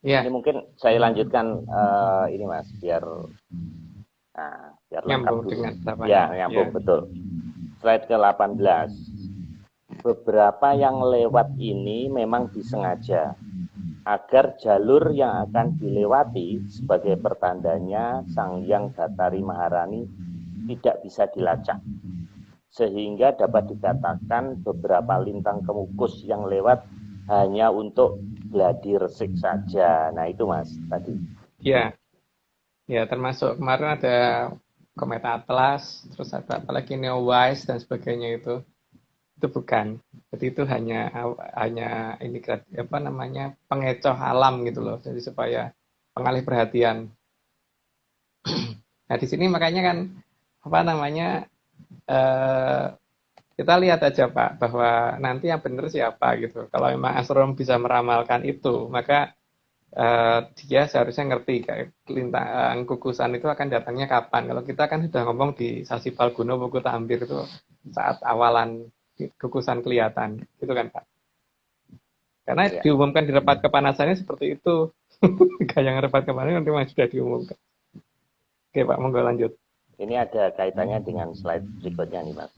Ini Ya, mungkin saya lanjutkan ini, Mas, biar lengkap nyambung dulu. dengan Ya, tahapannya. Ya, nyambung betul. Slide ke-18. Beberapa yang lewat ini memang disengaja agar jalur yang akan dilewati sebagai pertandanya Sang Hyang Bathari Maharani tidak bisa dilacak. Sehingga dapat dikatakan beberapa lintang kemukus yang lewat hanya untuk gladi resik saja. Nah itu Mas tadi. ya, ya termasuk kemarin ada komet Atlas, terus ada apalagi Neowise dan sebagainya itu bukan. Jadi itu hanya ini apa namanya pengecoh alam gitu loh. Jadi supaya pengalih perhatian. Nah di sini makanya kan apa namanya eh, kita lihat aja Pak bahwa nanti yang benar siapa gitu. Kalau memang astronom bisa meramalkan itu, maka dia seharusnya ngerti kayak lintang kukusan itu akan datangnya kapan. Kalau kita kan sudah ngomong di Sasi Palguno Buku Tambir itu saat awalan kukusan kelihatan, gitu kan Pak? Karena Ya. diumumkan di repat kepanasannya seperti itu. Kayak yang repat kepanasan nanti masih sudah diumumkan. Oke Pak, monggo lanjut. Ini ada kaitannya dengan slide berikutnya nih Mas.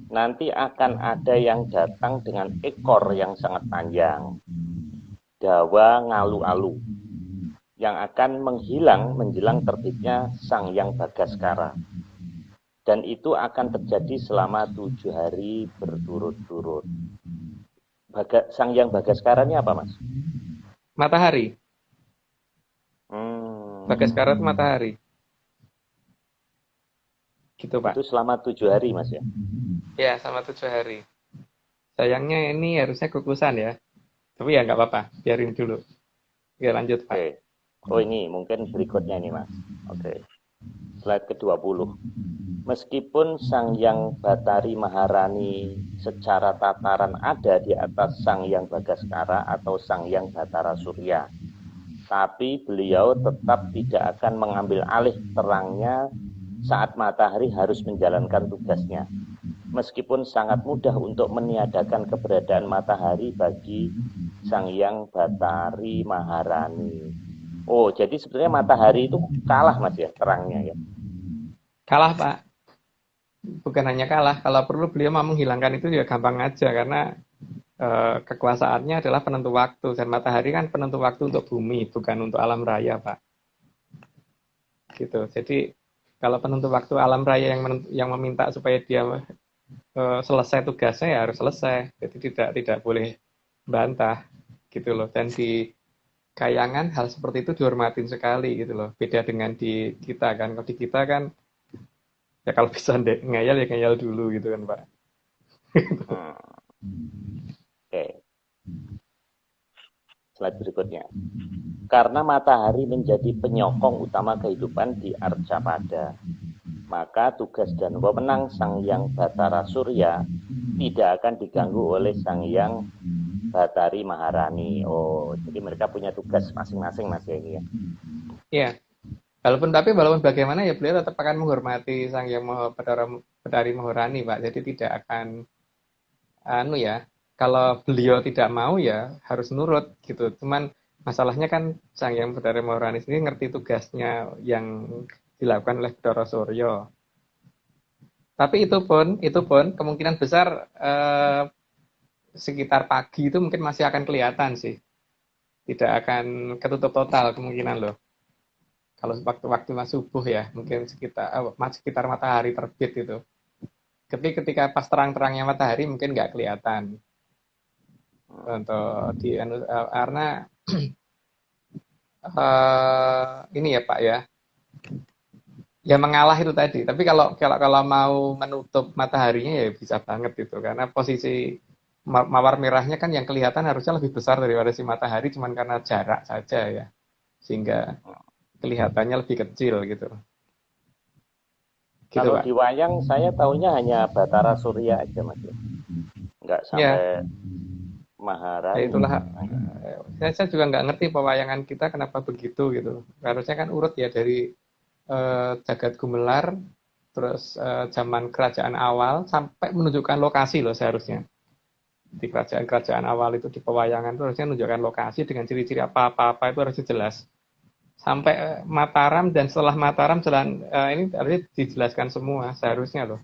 Nanti akan ada yang datang dengan ekor yang sangat panjang, dawa ngalu-alu, yang akan menghilang menjelang terbitnya Sang Hyang Bagaskara. Dan itu akan terjadi selama 7 hari berturut-turut. Sang Hyang Bagaskara ini apa Mas? Matahari. Hmm, Bagaskara itu matahari. Gitu Pak. itu selama 7 hari Mas ya? Ya, sama 7 hari. Sayangnya ini harusnya kukusan ya. Tapi ya nggak apa-apa, biarin dulu. Ya lanjut Pak. Oke. Oh ini mungkin berikutnya ini Mas. Oke. Slide ke-20. Meskipun Sang Hyang Bathari Maharani secara tataran ada di atas Sang Hyang Bagaskara atau Sang Hyang Bathara Surya, tapi beliau tetap tidak akan mengambil alih terangnya saat matahari harus menjalankan tugasnya. Meskipun sangat mudah untuk meniadakan keberadaan matahari bagi Sang Hyang Bathari Maharani. Oh, jadi sebenarnya matahari itu kalah Mas ya terangnya ya. Kalah Pak. Bukan hanya kalah, kalau perlu beliau mau menghilangkan itu juga gampang aja karena kekuasaannya adalah penentu waktu dan matahari kan penentu waktu untuk bumi bukan untuk alam raya Pak. Gitu. Jadi kalau penentu waktu alam raya yang meminta supaya dia selesai tugasnya ya harus selesai. Jadi tidak boleh bantah gitu loh. Dan di kayangan hal seperti itu dihormatin sekali gitu loh. Beda dengan di kita kan. Kalau di kita kan ya kalau bisa ngayal ya ngayal dulu gitu kan Pak. Hmm, Oke, slide berikutnya. Karena matahari menjadi penyokong utama kehidupan di Arcapada, maka tugas dan wewenang Sang Hyang Bathara Surya tidak akan diganggu oleh Sang Hyang Bathari Maharani. Oh, jadi mereka punya tugas masing-masing Mas ya ini ya. Iya, walaupun bagaimana ya beliau tetap akan menghormati Sang Yang Bathari Maharani Pak. Jadi tidak akan anu ya, kalau beliau tidak mau ya harus nurut gitu. Cuman masalahnya kan Sang Yang Bathari Maharani sendiri ngerti tugasnya yang dilakukan oleh Bathara Surya. Tapi itu pun kemungkinan besar sekitar pagi itu mungkin masih akan kelihatan sih. Tidak akan ketutup total kemungkinan loh. Kalau waktu-waktu subuh ya, mungkin sekitar matahari terbit itu. Ketika pas terang-terangnya matahari mungkin nggak kelihatan untuk karena ini ya Pak ya, ya mengalah itu tadi. Tapi kalau mau menutup mataharinya ya bisa banget itu, karena posisi mawar merahnya kan yang kelihatan harusnya lebih besar daripada si matahari, cuman karena jarak saja ya, sehingga kelihatannya lebih kecil gitu. Gitu Kalau Pak. di wayang saya tahunya hanya Batara Surya aja Mas. Nggak Ya, sampai ya Maharani. itulah. Saya juga nggak ngerti pewayangan kita kenapa begitu gitu. Harusnya kan urut ya dari Jagat Gumelar, terus zaman kerajaan awal sampai menunjukkan lokasi loh seharusnya. Di kerajaan-kerajaan awal itu di pewayangan itu harusnya menunjukkan lokasi dengan ciri-ciri apa-apa itu harusnya jelas. Sampai Mataram dan setelah Mataram jalan ini harusnya dijelaskan semua seharusnya loh.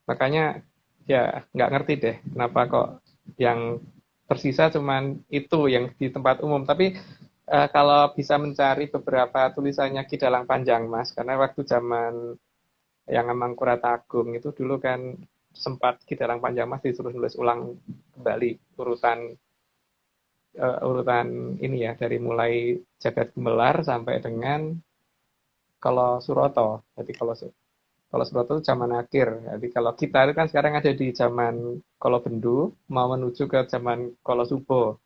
Makanya ya nggak ngerti deh kenapa kok yang tersisa cuman itu yang di tempat umum. Tapi kalau bisa mencari beberapa tulisannya Ki Dalang Panjang Mas, karena waktu zaman yang Mangkurat Agung itu dulu kan sempat Ki Dalang Panjang Mas disuruh nulis ulang kembali urutan ini ya, dari mulai Jagat Gemelar sampai dengan kalau Suroto. Jadi kalau Suroto itu zaman akhir. Jadi kalau kita itu kan sekarang ada di zaman Kolo Bendu, mau menuju ke zaman Kolo Subo.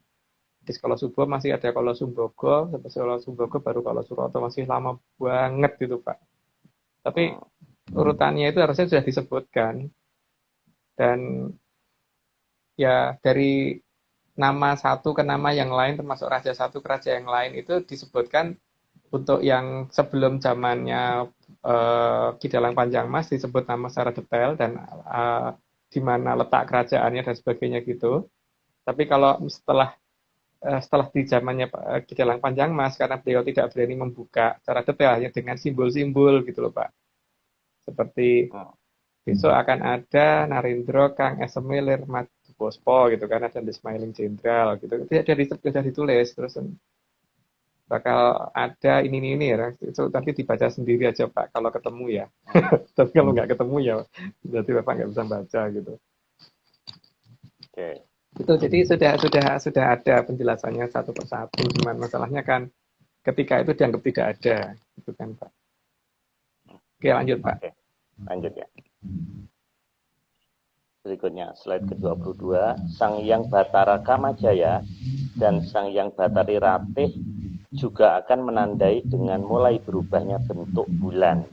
Di Kolo Subo masih ada Kolo Sumbogo, sampai Kolo Sumbogo baru Kolo Suroto, masih lama banget gitu Pak. Tapi urutannya itu harusnya sudah disebutkan. Dan ya dari nama satu ke nama yang lain, termasuk raja satu ke raja yang lain, itu disebutkan untuk yang sebelum zamannya Ki Dalang Panjang Mas disebut nama secara detail dan di mana letak kerajaannya dan sebagainya gitu. Tapi kalau setelah di zamannya Ki Dalang Panjang Mas, karena beliau tidak berani membuka secara detail hanya dengan simbol-simbol gitu loh Pak. Seperti besok akan ada Narendra Kang Esemilir Madubospo gitu kan, ada The Smiling Jenderal gitu. Itu sudah ditulis terus bakal ada ini ya. Itu nanti dibaca sendiri aja Pak kalau ketemu ya. Tapi kalau nggak ketemu ya berarti Bapak nggak bisa baca gitu. Oke. Itu jadi sudah ada penjelasannya satu persatu. Cuman masalahnya kan ketika itu dianggap tidak ada gitu kan Pak. Oke lanjut Pak. Oke. Lanjut ya. Berikutnya, slide ke-22. Sang Hyang Batara Kamajaya dan Sang Hyang Batari Ratih juga akan menandai dengan mulai berubahnya bentuk bulan.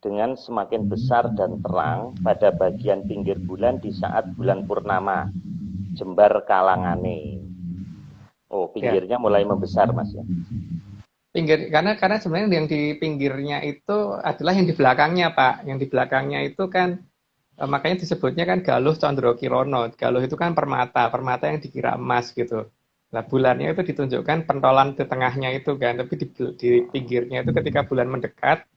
Dengan semakin besar dan terang pada bagian pinggir bulan di saat bulan purnama. Jembar kalangane. Oh, pinggirnya mulai membesar Mas ya. Karena sebenarnya yang di pinggirnya itu adalah yang di belakangnya Pak. Yang di belakangnya itu kan makanya disebutnya kan Galuh Condro Kirono. Galuh itu kan permata yang dikira emas gitu. Nah bulannya itu ditunjukkan pentolan di tengahnya itu kan, tapi di pinggirnya itu ketika bulan mendekat,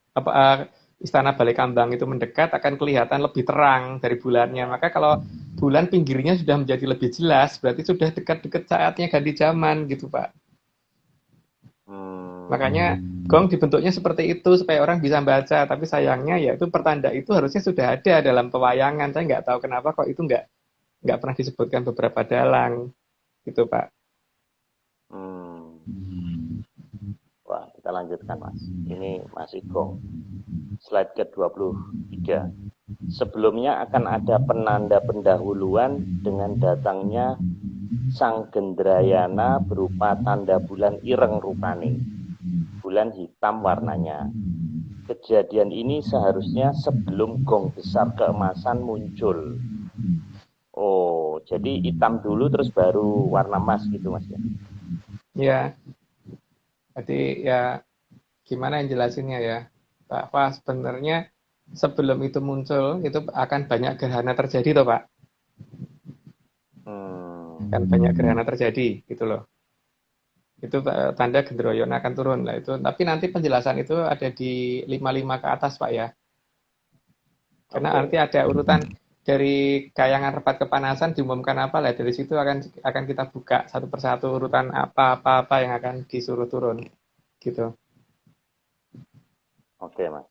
istana Balai Kambang itu mendekat akan kelihatan lebih terang dari bulannya. Maka kalau bulan pinggirnya sudah menjadi lebih jelas, berarti sudah dekat-dekat saatnya ganti zaman gitu Pak. Makanya gong dibentuknya seperti itu supaya orang bisa baca. Tapi sayangnya ya itu pertanda itu harusnya sudah ada dalam pewayangan. Saya nggak tahu kenapa kok itu nggak pernah disebutkan beberapa dalang gitu Pak. Wah, kita lanjutkan Mas. Ini masih gong. Slide ke-23. Sebelumnya akan ada penanda pendahuluan dengan datangnya Sang Gendrayana berupa tanda bulan ireng rupane. Bulan hitam warnanya. Kejadian ini seharusnya sebelum gong besar keemasan muncul. Oh, jadi hitam dulu terus baru warna emas gitu Mas ya? Ya, jadi ya gimana yang jelasinnya ya, bahwa sebenarnya sebelum itu muncul itu akan banyak gerhana terjadi toh Pak. Kan banyak gerhana terjadi gitu loh. Itu tanda Gendroyono akan turun lah itu. Tapi nanti penjelasan itu ada di 55 ke atas Pak ya. Karena nanti ada urutan dari Kayangan Repat Kepanasan diumumkan apa lah, dari situ akan kita buka satu persatu urutan apa yang akan disuruh turun gitu. Oke Mas.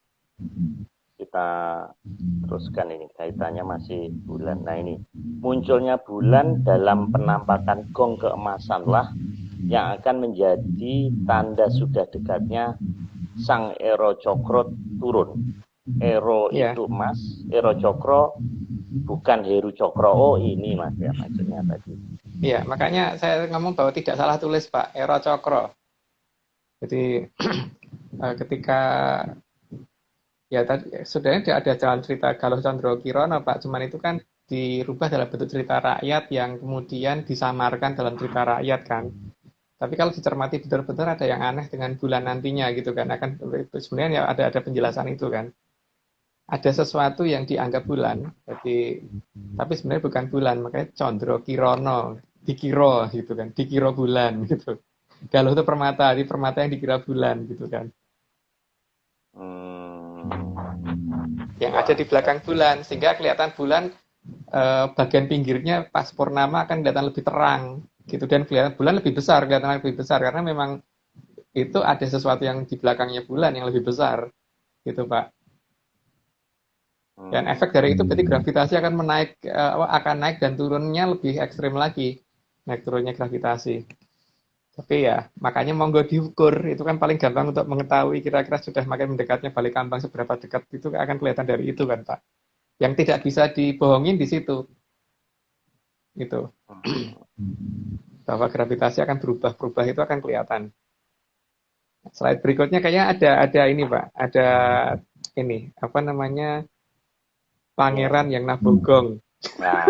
Kita teruskan ini kaitannya masih bulan. Nah ini munculnya bulan dalam penampakan gong keemasanlah yang akan menjadi tanda sudah dekatnya Sang Ero Cokro turun. Ero itu Mas, Ero Cokro bukan Heru Cokro. Oh ini Mas ya maksudnya tadi. Iya, makanya saya ngomong bahwa tidak salah tulis Pak, Ero Cokro. Jadi ketika ya tadi sebenarnya ada jalan cerita Galuh Condro Kirono Pak, cuman itu kan dirubah dalam bentuk cerita rakyat yang kemudian disamarkan dalam cerita rakyat kan. Tapi kalau dicermati betul-betul ada yang aneh dengan bulan nantinya gitu kan, akan sebenarnya ya ada penjelasan itu kan. Ada sesuatu yang dianggap bulan, tapi sebenarnya bukan bulan, makanya Condro Kirono, dikiro gitu kan, dikiro bulan gitu. Galuh itu permata, di permata yang dikira bulan gitu kan. Yang ada di belakang bulan, sehingga kelihatan bulan bagian pinggirnya pas purnama akan kelihatan lebih terang gitu, dan kelihatan bulan lebih besar, kelihatan lebih besar karena memang itu ada sesuatu yang di belakangnya bulan yang lebih besar gitu Pak. Dan efek dari itu berarti gravitasi akan naik dan turunnya lebih ekstrim lagi, naik turunnya gravitasi. Tapi ya makanya monggo diukur, itu kan paling gampang untuk mengetahui kira-kira sudah makin mendekatnya balik kambang seberapa dekat, itu akan kelihatan dari itu kan Pak. Yang tidak bisa dibohongin di situ. Gitu. Bahwa gravitasi akan berubah itu akan kelihatan. Slide berikutnya kayaknya ada ini Pak, ada ini apa namanya, pangeran yang nabogong. Nah,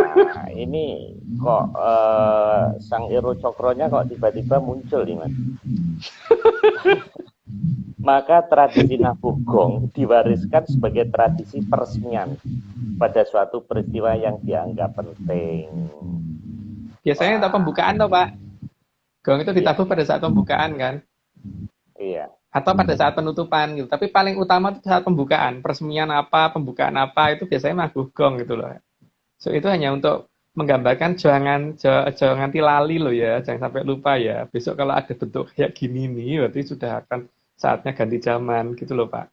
ini kok Sang Ero Cokronya kok tiba-tiba muncul nih Mas. Maka tradisi nabogong diwariskan sebagai tradisi peresmian pada suatu peristiwa yang dianggap penting. Biasanya untuk pembukaan toh Pak. Gong itu ditabuh pada saat pembukaan kan? Iya. Atau pada saat penutupan gitu. Tapi paling utama itu saat pembukaan. Peresmian apa, pembukaan apa, itu biasanya nabuh gong gitu loh. So itu hanya untuk menggambarkan jangan nanti lali loh ya, jangan sampai lupa ya. Besok kalau ada bentuk kayak gini nih, berarti sudah akan saatnya ganti zaman gitu loh Pak.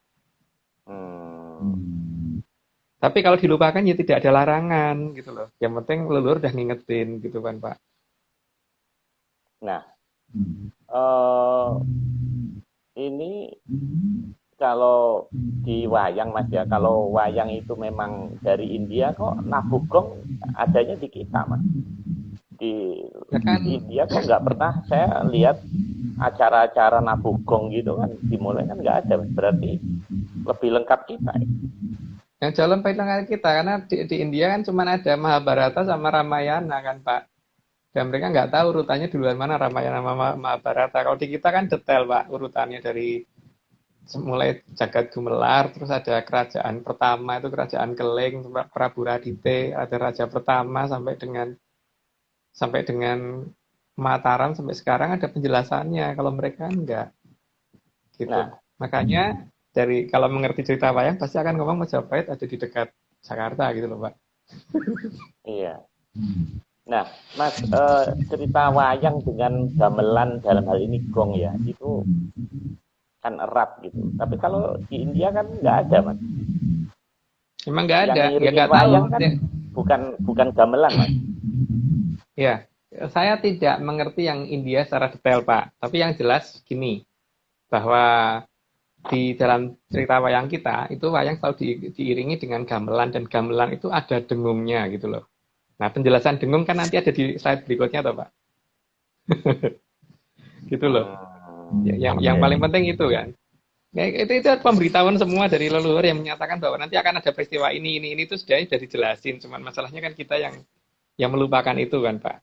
Tapi kalau dilupakan ya tidak ada larangan gitu loh. Yang penting leluhur udah ngingetin gitu kan Pak. Nah, ini kalau di wayang Mas ya, kalau wayang itu memang dari India, kok nabogong adanya di kita Mas. Di India kok nggak pernah saya lihat acara-acara nabogong gitu kan, dimulai kan nggak ada. Berarti lebih lengkap kita ya. Yang jauh lebih lengkap kita, karena di India kan cuma ada Mahabharata sama Ramayana kan Pak. Dan mereka nggak tahu urutannya duluan mana Ramayana sama Mahabharata. Kalau di kita kan detail Pak urutannya, dari mulai Jagat Gumelar, terus ada kerajaan pertama itu kerajaan Keling, Prabu Radite, ada raja pertama sampai dengan Mataram, sampai sekarang ada penjelasannya. Kalau mereka enggak gitu. Nah, makanya kalau mengerti cerita wayang pasti akan ngomong Majapahit ada di dekat Jakarta gitu loh Pak. Iya. Nah Mas, cerita wayang dengan gamelan dalam hal ini gong ya, itu kan erat gitu. Tapi kalau di India kan nggak ada Mas. Emang nggak ada. Yang ngiringin wayang kan bukan gamelan Mas. Ya, saya tidak mengerti yang India secara detail Pak. Tapi yang jelas gini, bahwa di dalam cerita wayang kita itu wayang selalu diiringi dengan gamelan, dan gamelan itu ada dengungnya gitu loh. Nah, penjelasan dengung kan nanti ada di slide berikutnya toh Pak. Gitu loh. Yang paling penting itu kan. Ya, itu pemberitahuan semua dari leluhur yang menyatakan bahwa nanti akan ada peristiwa ini itu sudah dijelasin. Cuman masalahnya kan kita yang melupakan itu kan Pak.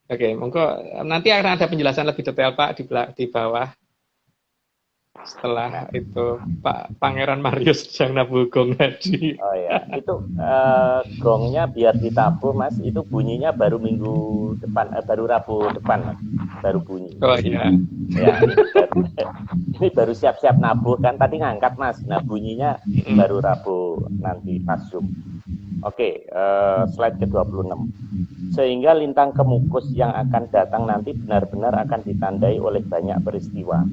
Oke, monggo nanti akan ada penjelasan lebih detail Pak di bawah. Setelah itu Pak Pangeran Marius yang nabuh gong tadi. Oh ya, itu gongnya biar ditabuh Mas, itu bunyinya baru minggu depan, baru Rabu depan Mas, baru bunyi. Oh iya. Ya, ini baru siap-siap nabuh kan, tadi ngangkat Mas, nah bunyinya baru Rabu nanti pas Zoom. Oke, slide ke-26. Sehingga lintang kemukus yang akan datang nanti benar-benar akan ditandai oleh banyak peristiwa.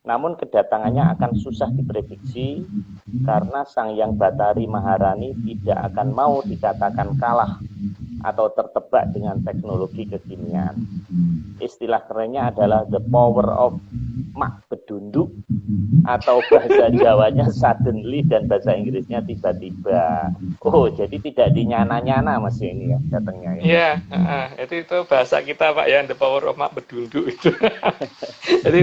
Namun kedatangannya akan susah diprediksi karena Sang Hyang Batari Maharani tidak akan mau dikatakan kalah atau tertebak dengan teknologi kekinian. Istilah kerennya adalah the power of Mak bedunduk, atau bahasa Jawanya suddenly dan bahasa Inggrisnya tiba-tiba. Oh, jadi tidak dinyana-nyana Mas ini ya datangnya ya. Iya, itu bahasa kita Pak ya, the power of mak bedunduk itu. Jadi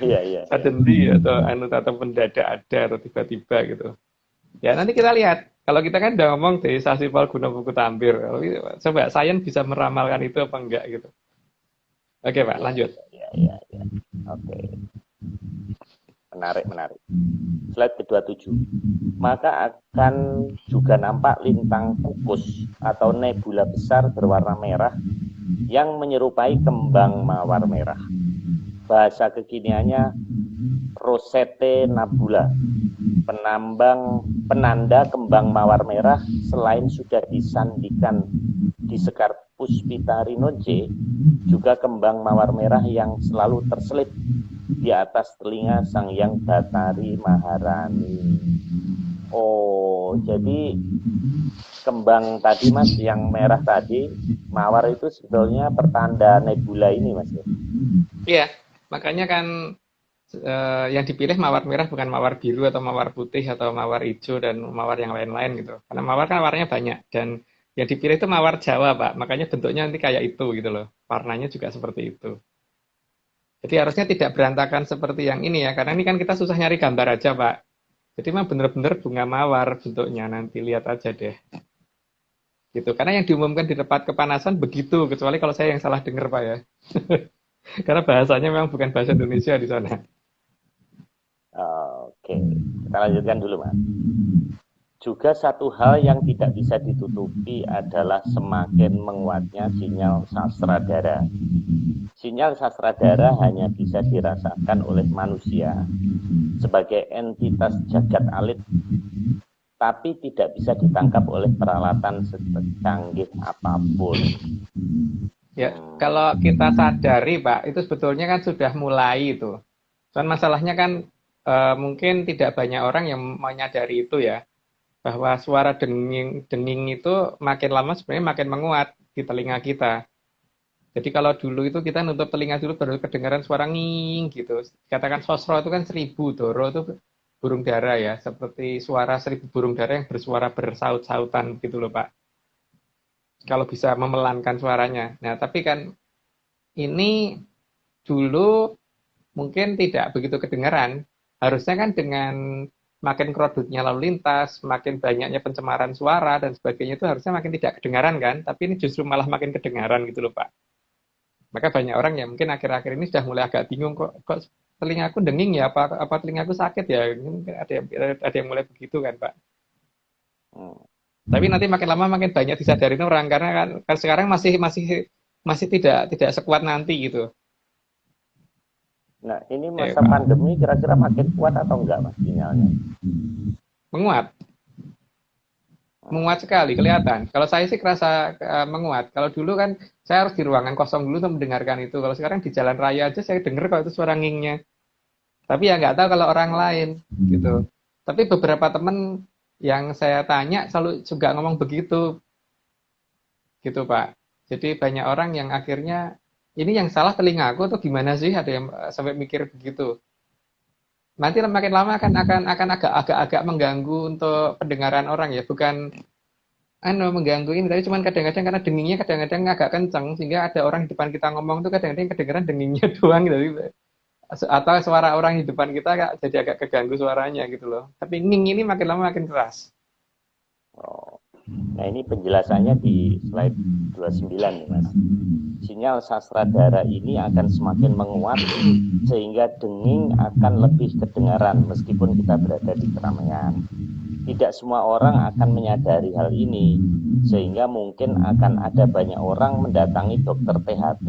Iya, iya, iya. suddenly atau mendadak ada atau tiba-tiba gitu. Ya nanti kita lihat. Kalau kita kan udah ngomong desa sipal guna buku tampir. Kalau coba sains bisa meramalkan itu apa enggak gitu. Oke Pak, Iya, lanjut. iya, iya, iya, iya. Oke. Menarik, menarik. Slide ke-27. Maka akan juga nampak lintang kukus atau nebula besar berwarna merah yang menyerupai kembang mawar merah. Bahasa kekiniannya Rosette Nebula, penanda kembang mawar merah. Selain sudah disandikan di sekar Puspita rinoce, juga kembang mawar merah yang selalu terselip di atas telinga Sang Hyang Batari Maharani. Oh, jadi kembang tadi Mas yang merah tadi, mawar itu sebetulnya pertanda nebula ini Mas. Iya, makanya kan yang dipilih mawar merah bukan mawar biru atau mawar putih atau mawar hijau dan mawar yang lain-lain gitu. Karena mawar kan warnanya banyak dan yang dipilih itu mawar Jawa, Pak. Makanya bentuknya nanti kayak itu gitu loh. Warnanya juga seperti itu. Jadi harusnya tidak berantakan seperti yang ini ya, karena ini kan kita susah nyari gambar aja, Pak. Jadi memang benar-benar bunga mawar bentuknya, nanti lihat aja deh. Gitu. Karena yang diumumkan di tempat kepanasan begitu, kecuali kalau saya yang salah dengar, Pak ya. Karena bahasanya memang bukan bahasa Indonesia di sana. Oke, kita lanjutkan dulu Mas. Juga satu hal yang tidak bisa ditutupi adalah semakin menguatnya sinyal sastradara. Sinyal sastradara hanya bisa dirasakan oleh manusia sebagai entitas jagat alit, tapi tidak bisa ditangkap oleh peralatan secanggih apapun. Ya, kalau kita sadari, Pak, itu sebetulnya kan sudah mulai itu. Cuman masalahnya kan mungkin tidak banyak orang yang menyadari itu ya, bahwa suara denging itu makin lama sebenarnya makin menguat di telinga kita. Jadi kalau dulu itu kita nutup telinga dulu baru kedengaran suara nging gitu. Katakan sosro itu kan 1000, doro itu burung dara ya, seperti suara 1000 burung dara yang bersuara bersaut-sautan gitu loh Pak. Kalau bisa memelankan suaranya. Nah tapi kan ini dulu mungkin tidak begitu kedengaran. Harusnya kan dengan makin krodutnya lalu lintas, makin banyaknya pencemaran suara dan sebagainya itu harusnya makin tidak kedengaran kan, tapi ini justru malah makin kedengaran gitu loh Pak. Maka banyak orang yang mungkin akhir-akhir ini sudah mulai agak bingung kok telingaku denging ya, apa telingaku sakit ya, mungkin ada yang mulai begitu kan Pak. Tapi nanti makin lama makin banyak disadarin orang karena kan sekarang masih tidak sekuat nanti gitu. Nah, ini masa pandemi kira-kira makin kuat atau enggak Mas sinyalnya? Menguat. Menguat sekali, kelihatan. Kalau saya sih kerasa menguat. Kalau dulu kan saya harus di ruangan kosong dulu untuk mendengarkan itu. Kalau sekarang di jalan raya aja saya dengar kalau itu suara ngingnya. Tapi ya nggak tahu kalau orang lain gitu. Tapi beberapa teman yang saya tanya selalu juga ngomong begitu. Gitu Pak. Jadi banyak orang yang akhirnya ini yang salah telinga aku atau gimana sih, ada yang sampai mikir begitu. Nanti makin lama akan agak mengganggu untuk pendengaran orang ya, bukan mengganggu ini, tapi cuman kadang-kadang karena dengingnya kadang-kadang agak kencang sehingga ada orang di depan kita ngomong tuh kadang-kadang kedengaran dengingnya doang gitu. Atau suara orang di depan kita jadi agak keganggu suaranya gitu loh. Tapi nging ini makin lama makin keras. Oh. Nah, ini penjelasannya di slide 29 nih Mas. Sinyal sastradara ini akan semakin menguat sehingga denging akan lebih kedengaran meskipun kita berada di keramaian. Tidak semua orang akan menyadari hal ini, sehingga mungkin akan ada banyak orang mendatangi dokter THT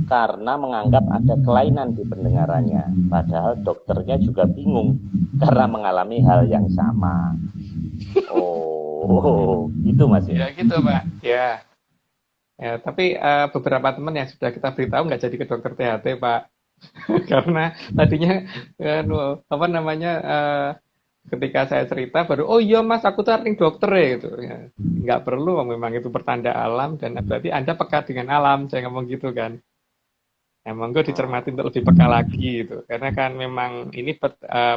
karena menganggap ada kelainan di pendengarannya. Padahal dokternya juga bingung karena mengalami hal yang sama. Oh, gitu Mas ya? Ya gitu Pak. Ya. Ya, tapi beberapa teman yang sudah kita beritahu nggak jadi ke dokter THT Pak. Karena tadinya apa namanya ketika saya cerita baru oh iya Mas aku tuh arting dokter ya gitu ya. Nggak perlu memang itu pertanda alam dan berarti Anda peka dengan alam saya ngomong gitu kan. Nah, monggo dicermati untuk lebih peka lagi gitu. Karena kan memang ini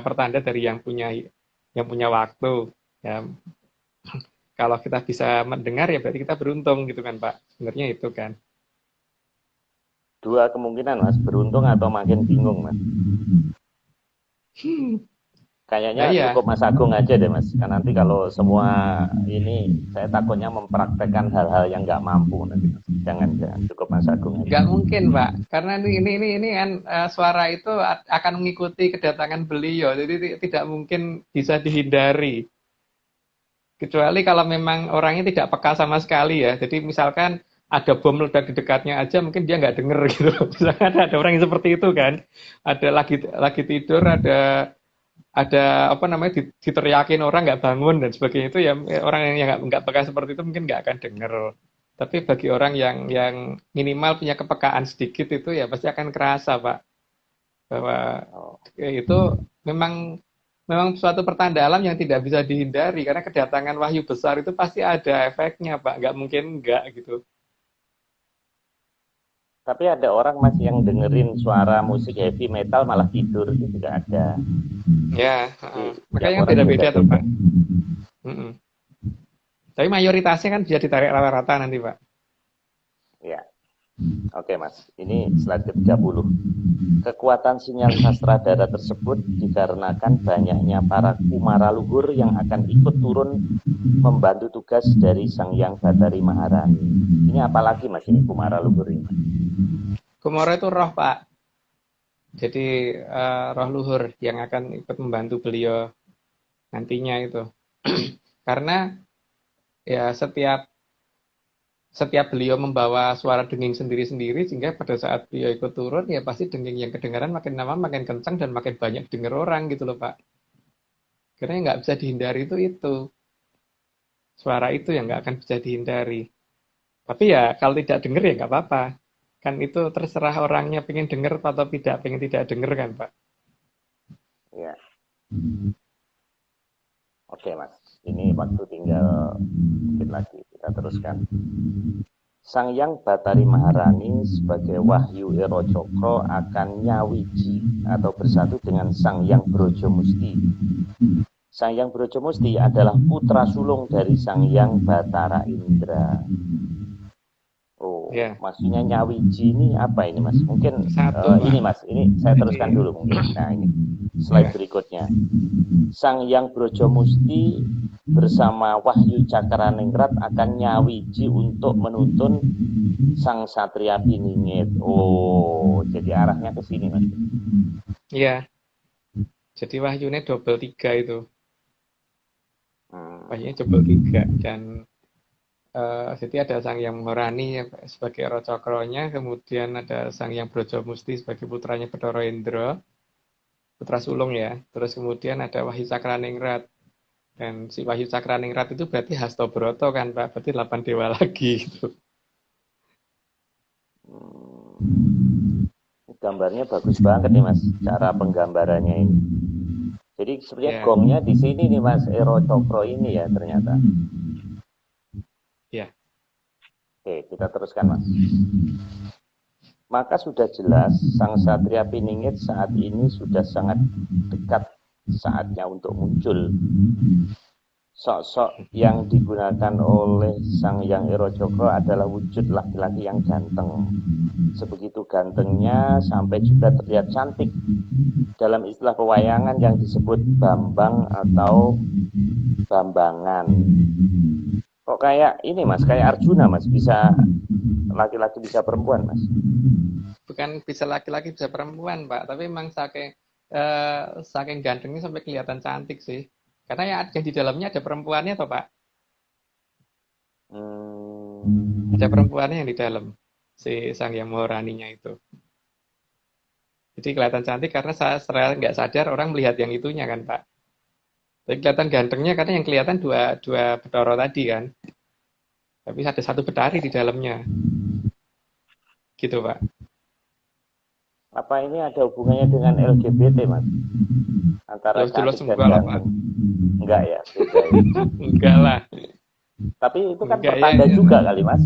pertanda dari yang punya waktu. Ya, kalau kita bisa mendengar ya berarti kita beruntung gitu kan, Pak. Sebenarnya itu kan. Dua kemungkinan Mas, beruntung atau makin bingung Mas. Nah Kayaknya iya, cukup Mas Agung aja deh Mas. Kan nanti kalau semua ini saya takutnya mempraktekkan hal-hal yang nggak mampu nanti. Jangan cukup Mas Agung aja. nggak mungkin, Pak. Karena ini kan suara itu akan mengikuti kedatangan beliau. Jadi tidak mungkin bisa dihindari. Kecuali kalau memang orangnya tidak peka sama sekali ya. Jadi misalkan ada bom meledak di dekatnya aja, mungkin dia nggak denger gitu. Misalkan ada orang yang seperti itu kan. Ada lagi tidur, ada apa namanya diteriakin orang nggak bangun dan sebagainya itu ya orang yang nggak peka seperti itu mungkin nggak akan denger. Tapi bagi orang yang minimal punya kepekaan sedikit itu ya pasti akan kerasa, Pak, bahwa Oh. itu memang memang suatu pertanda alam yang tidak bisa dihindari karena kedatangan wahyu besar itu pasti ada efeknya, Pak. Nggak mungkin enggak gitu. Tapi ada orang Mas yang dengerin suara musik heavy metal malah tidur itu juga ada. Ya, Jadi tiap makanya kan orang beda-beda tuh, beda-beda. Pak. Mm-mm. Tapi mayoritasnya kan bisa ditarik rata-rata nanti, Pak. Ya. Oke Mas, ini slide ke-30. Kekuatan sinyal sastra darat tersebut dikarenakan banyaknya para kumara luhur yang akan ikut turun membantu tugas dari Sang Hyang Bathari Maharani. Ini apalagi Mas ini kumara luhur ini? Kumara itu roh, Pak. Jadi roh luhur yang akan ikut membantu beliau nantinya itu. Karena ya setiap beliau membawa suara denging sendiri-sendiri sehingga pada saat beliau ikut turun ya pasti denging yang kedengaran makin lama makin kencang dan makin banyak dengar orang gitu loh, Pak. Karena yang nggak bisa dihindari itu suara itu yang nggak akan bisa dihindari. Tapi ya kalau tidak dengar ya nggak apa-apa. Kan itu terserah orangnya pengen dengar atau tidak, pengen tidak dengar kan, Pak. Ya. Oke Mas, ini waktu tinggal sedikit lagi, kita teruskan. Sang Hyang Bathari Maharani sebagai Wahyu Ero Cokro akan nyawiji atau bersatu dengan Sang Hyang Brojomusti. Sang Hyang Brojomusti adalah putra sulung dari Sang Hyang Bathara Indra. Oh, Ya, maksudnya nyawiji ini apa ini Mas? Mungkin satu, ini Pak. Mas, ini saya teruskan Jadi, dulu mungkin. Nah ini slide ya, berikutnya. Sang Hyang Brojomusti bersama Wahyu Cakraningrat akan nyawiji untuk menuntun Sang Satria Piningit. Oh, jadi arahnya ke sini Mas. ya. Jadi wahyunya double 3 itu. Hmm. Wahyunya double 3 dan jadi ada Sang Hyang Maharani sebagai Ero Cokronya, kemudian ada Sang Hyang Brojomusti sebagai putranya Bathara Indra, putra sulung ya. Terus kemudian ada Wahyu Cakraningrat. Dan si Wahyu Cakraningrat itu berarti Hastobroto kan, Pak. Berarti 8 dewa lagi gitu. Gambarnya bagus banget nih Mas, cara penggambarannya ini. Jadi sebenarnya Ya, gongnya di sini nih Mas, Ero Cokro ini ya ternyata. ya. Oke, kita teruskan Mas. Maka sudah jelas Sang Satria Piningit saat ini sudah sangat dekat saatnya untuk muncul. Sosok yang digunakan oleh Sang Hyang Ero Cokro adalah wujud laki-laki yang ganteng. Sebegitu gantengnya sampai juga terlihat cantik. Dalam istilah pewayangan yang disebut Bambang atau Bambangan. Kok kayak ini Mas, kayak Arjuna Mas, bisa laki-laki bisa perempuan Mas. Bukan bisa laki-laki bisa perempuan, Pak. Tapi memang saking gantengnya sampai kelihatan cantik sih. Karena yang di dalamnya ada perempuannya toh, Pak. Ada perempuannya yang di dalam. Si Sang Hyang Maharaninya itu. Jadi kelihatan cantik karena saya nggak sadar orang melihat yang itunya kan, Pak. Tapi kelihatan gantengnya karena yang kelihatan dua Bathara tadi kan. Tapi ada satu Betari di dalamnya. Gitu, Pak. Apa ini ada hubungannya dengan LGBT Mas? Antara Jelas-jelas cantik dan enggak lah, Pak. ganteng. Enggak ya, beda ya. Enggak lah. Tapi itu kan Enggak ya. pertanda juga kali Mas.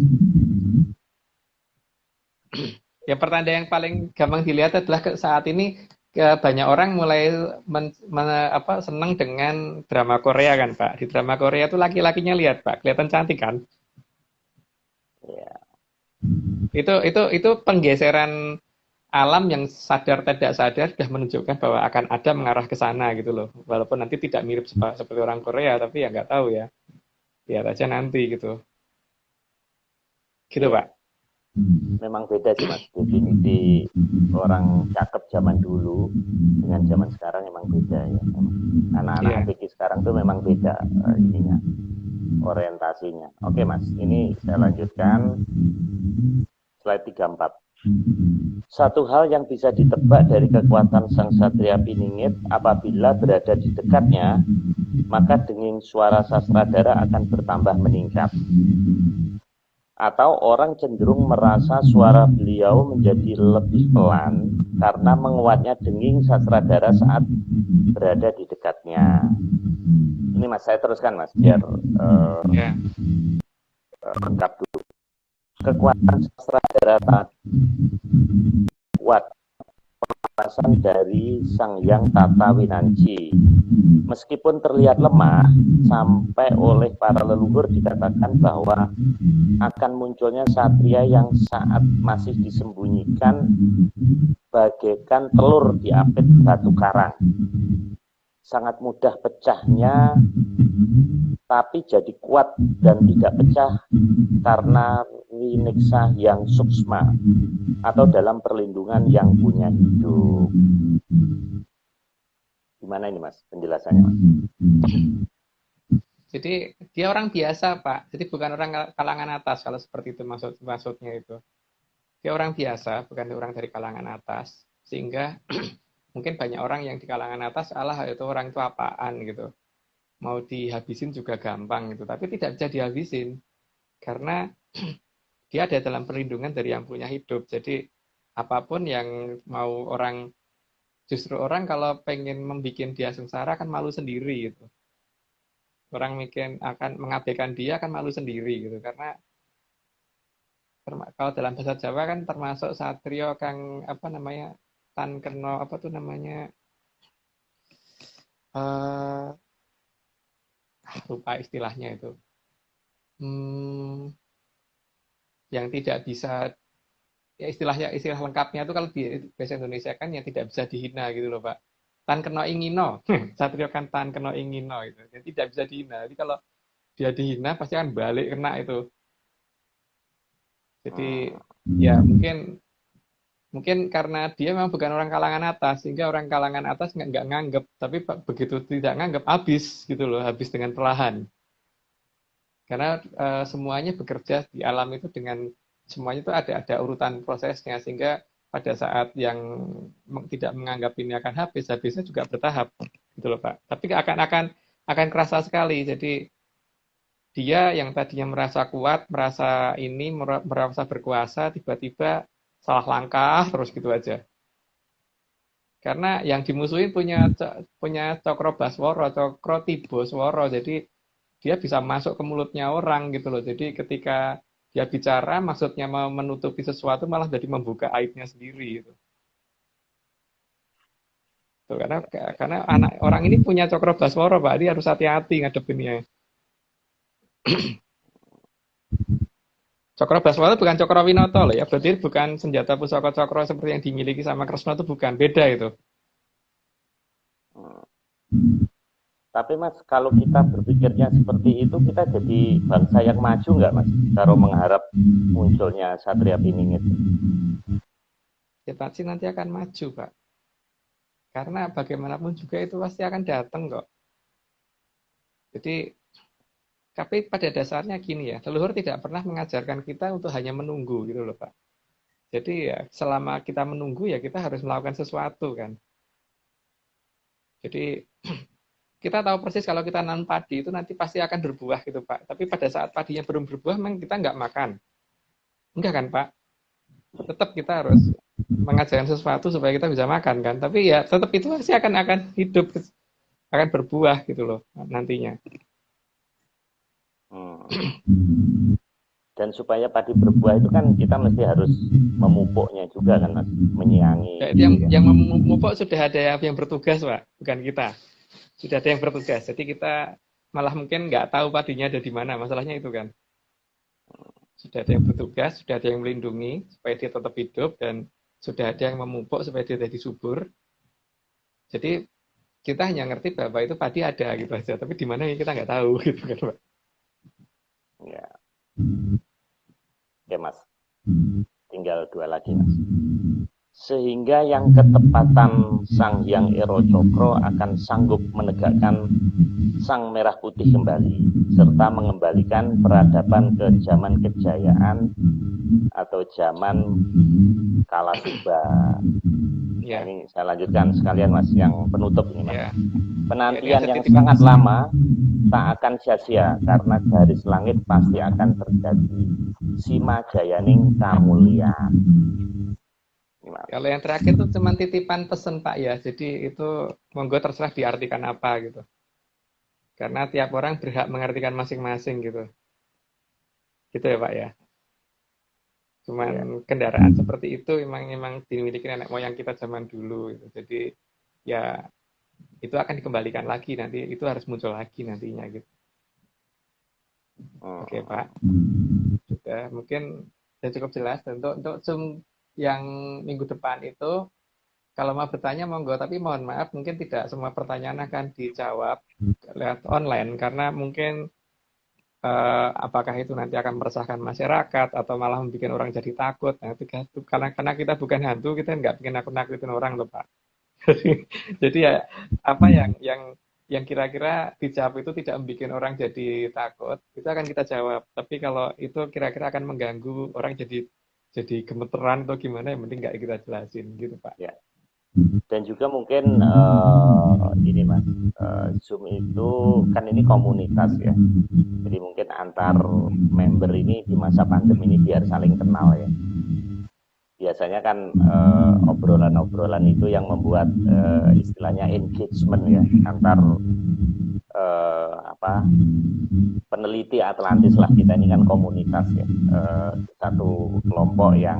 Ya pertanda yang paling gampang dilihat adalah saat ini banyak orang mulai seneng dengan drama Korea kan Pak. Di drama Korea tuh laki-lakinya lihat Pak, kelihatan cantik kan. Ya, Itu penggeseran alam yang sadar tidak sadar sudah menunjukkan bahwa akan ada mengarah ke sana gitu loh. Walaupun nanti tidak mirip seperti orang Korea, tapi ya nggak tahu ya. Lihat aja nanti gitu. Gitu iya. Pak. Memang beda sih Mas. Definisi orang cakep zaman dulu dengan zaman sekarang memang beda ya. Anak-anak Iya. ABG sekarang tuh memang beda ininya, orientasinya. Oke Mas, ini saya lanjutkan slide 34. Satu hal yang bisa ditebak dari kekuatan sang satria piningit apabila berada di dekatnya, maka denging suara sastradara akan bertambah meningkat. Atau orang cenderung merasa suara beliau menjadi lebih pelan karena menguatnya denging sastradara saat berada di dekatnya. Ini Mas, saya teruskan Mas, biar Ya. lengkap dulu. Kekuatan sastradara tadi kuat pengawasan dari Sang Hyang Tata Winanci. Meskipun terlihat lemah, sampai oleh para leluhur dikatakan bahwa akan munculnya satria yang saat masih disembunyikan bagaikan telur diapit batu karang. Sangat mudah pecahnya, tapi jadi kuat dan tidak pecah karena winiksa yang suksma atau dalam perlindungan yang punya hidup. Gimana ini Mas penjelasannya Mas? Jadi dia orang biasa Pak. Jadi bukan orang kalangan atas kalau seperti itu maksudnya itu. Dia orang biasa, bukan orang dari kalangan atas. Sehingga mungkin banyak orang yang di kalangan atas, Allah itu orang itu apaan gitu. Mau dihabisin juga gampang gitu. Tapi tidak bisa dihabisin. Karena dia ada dalam perlindungan dari yang punya hidup. Jadi apapun yang mau orang, justru orang kalau pengen membuat dia sengsara kan malu sendiri gitu. Orang mikir akan mengabaikan dia akan malu sendiri gitu. Karena kalau dalam bahasa Jawa kan termasuk satrio kang apa namanya tan keno apa tuh namanya eh lupa istilahnya itu. Hmm, yang tidak bisa ya istilah lengkapnya itu kalau di bahasa Indonesia kan yang tidak bisa dihina gitu loh Pak. Tan keno ingino. Satrio kan tan keno ingino itu. Yang tidak bisa dihina. Jadi kalau dia dihina pasti akan balik kena itu. Jadi ya mungkin mungkin karena dia memang bukan orang kalangan atas, sehingga orang kalangan atas nggak nganggep, tapi begitu tidak nganggep, habis gitu loh, habis dengan perlahan. Karena semuanya bekerja di alam itu dengan semuanya itu ada urutan prosesnya, sehingga pada saat yang tidak menganggap ini akan habis, habisnya juga bertahap, gitu loh Pak. Tapi akan kerasa sekali. Jadi dia yang tadinya merasa kuat, merasa ini, merasa berkuasa, tiba-tiba salah langkah terus gitu aja. Karena yang dimusuhin punya Cokro Basworo, Cokro Tibosworo. Jadi dia bisa masuk ke mulutnya orang gitu loh. Jadi ketika dia bicara maksudnya mau menutupi sesuatu malah jadi membuka aibnya sendiri gitu. Tuh, karena anak orang ini punya Cokro Basworo, Pak. Dia harus hati-hati ngadepinnya. Cokro Basworo bukan Cokro Winoto loh ya. Berarti bukan senjata pusaka Cokro seperti yang dimiliki sama Kresna itu bukan. Beda itu. Tapi Mas, kalau kita berpikirnya seperti itu, kita jadi bangsa yang maju nggak Mas? Kalau mengharap munculnya Satria Piningit. Ya pasti nanti akan maju, Pak. Karena bagaimanapun juga itu pasti akan datang kok. Jadi, tapi pada dasarnya gini ya, leluhur tidak pernah mengajarkan kita untuk hanya menunggu gitu loh, Pak. Jadi ya selama kita menunggu ya kita harus melakukan sesuatu kan. Jadi kita tahu persis kalau kita nanam padi itu nanti pasti akan berbuah gitu Pak. Tapi pada saat padinya belum berbuah memang kita nggak makan. Enggak kan Pak? Tetap kita harus mengajarkan sesuatu supaya kita bisa makan kan. Tapi ya tetap itu pasti akan hidup, akan berbuah gitu loh nantinya. Hmm. Dan supaya padi berbuah itu kan kita mesti harus memupuknya juga kan Mas, menyiangi. Ya, itu yang memupuk sudah ada yang bertugas Pak, bukan kita. Sudah ada yang bertugas. Jadi kita malah mungkin nggak tahu padinya ada di mana. Masalahnya itu kan. Sudah ada yang bertugas, sudah ada yang melindungi supaya dia tetap hidup, dan sudah ada yang memupuk supaya dia jadi subur. Jadi kita hanya ngerti bahwa itu padi ada gitu aja, tapi di mana kita nggak tahu gitu kan Pak. Ya. Oke Mas, tinggal 2 lagi Mas. Sehingga yang ketepatan Sang Hyang Ero Cokro akan sanggup menegakkan Sang Merah Putih kembali, serta mengembalikan peradaban ke zaman kejayaan atau zaman Kalasuba. Ya. Nah, ini saya lanjutkan sekalian Mas, yang penutup ini Mas. Ya. Penantian yang sangat lama tak akan sia-sia, karena garis langit pasti akan terjadi. Sima Jayaning Kamulyan. Kalau yang terakhir itu cuma titipan pesan Pak ya, jadi itu monggo terserah diartikan apa gitu. Karena tiap orang berhak mengartikan masing-masing gitu. Gitu ya Pak ya. Cuman kendaraan seperti itu memang dimiliki nenek moyang kita zaman dulu gitu. Jadi ya itu akan dikembalikan lagi nanti, itu harus muncul lagi nantinya gitu. Oke Pak. Sudah, mungkin sudah cukup jelas. Untuk Zoom yang minggu depan itu, kalau mau bertanya monggo, tapi mohon maaf mungkin tidak semua pertanyaan akan dijawab lewat online, karena mungkin apakah itu nanti akan meresahkan masyarakat atau malah membuat orang jadi takut. Nah, itu karena kita bukan hantu, kita nggak bikin nakut-nakutin orang loh Pak. Jadi ya apa yang kira-kira dijawab itu tidak membuat orang jadi takut, itu akan kita jawab. Tapi kalau itu kira-kira akan mengganggu orang jadi gemeteran atau gimana, yang penting nggak kita jelasin gitu Pak. Ya. Dan juga mungkin ini Mas, Zoom itu kan ini komunitas ya, jadi mungkin antar member ini di masa pandemi ini biar saling kenal ya. Biasanya kan obrolan-obrolan itu yang membuat istilahnya engagement ya, antar peneliti Atlantis lah, kita ini kan komunitas ya, satu kelompok yang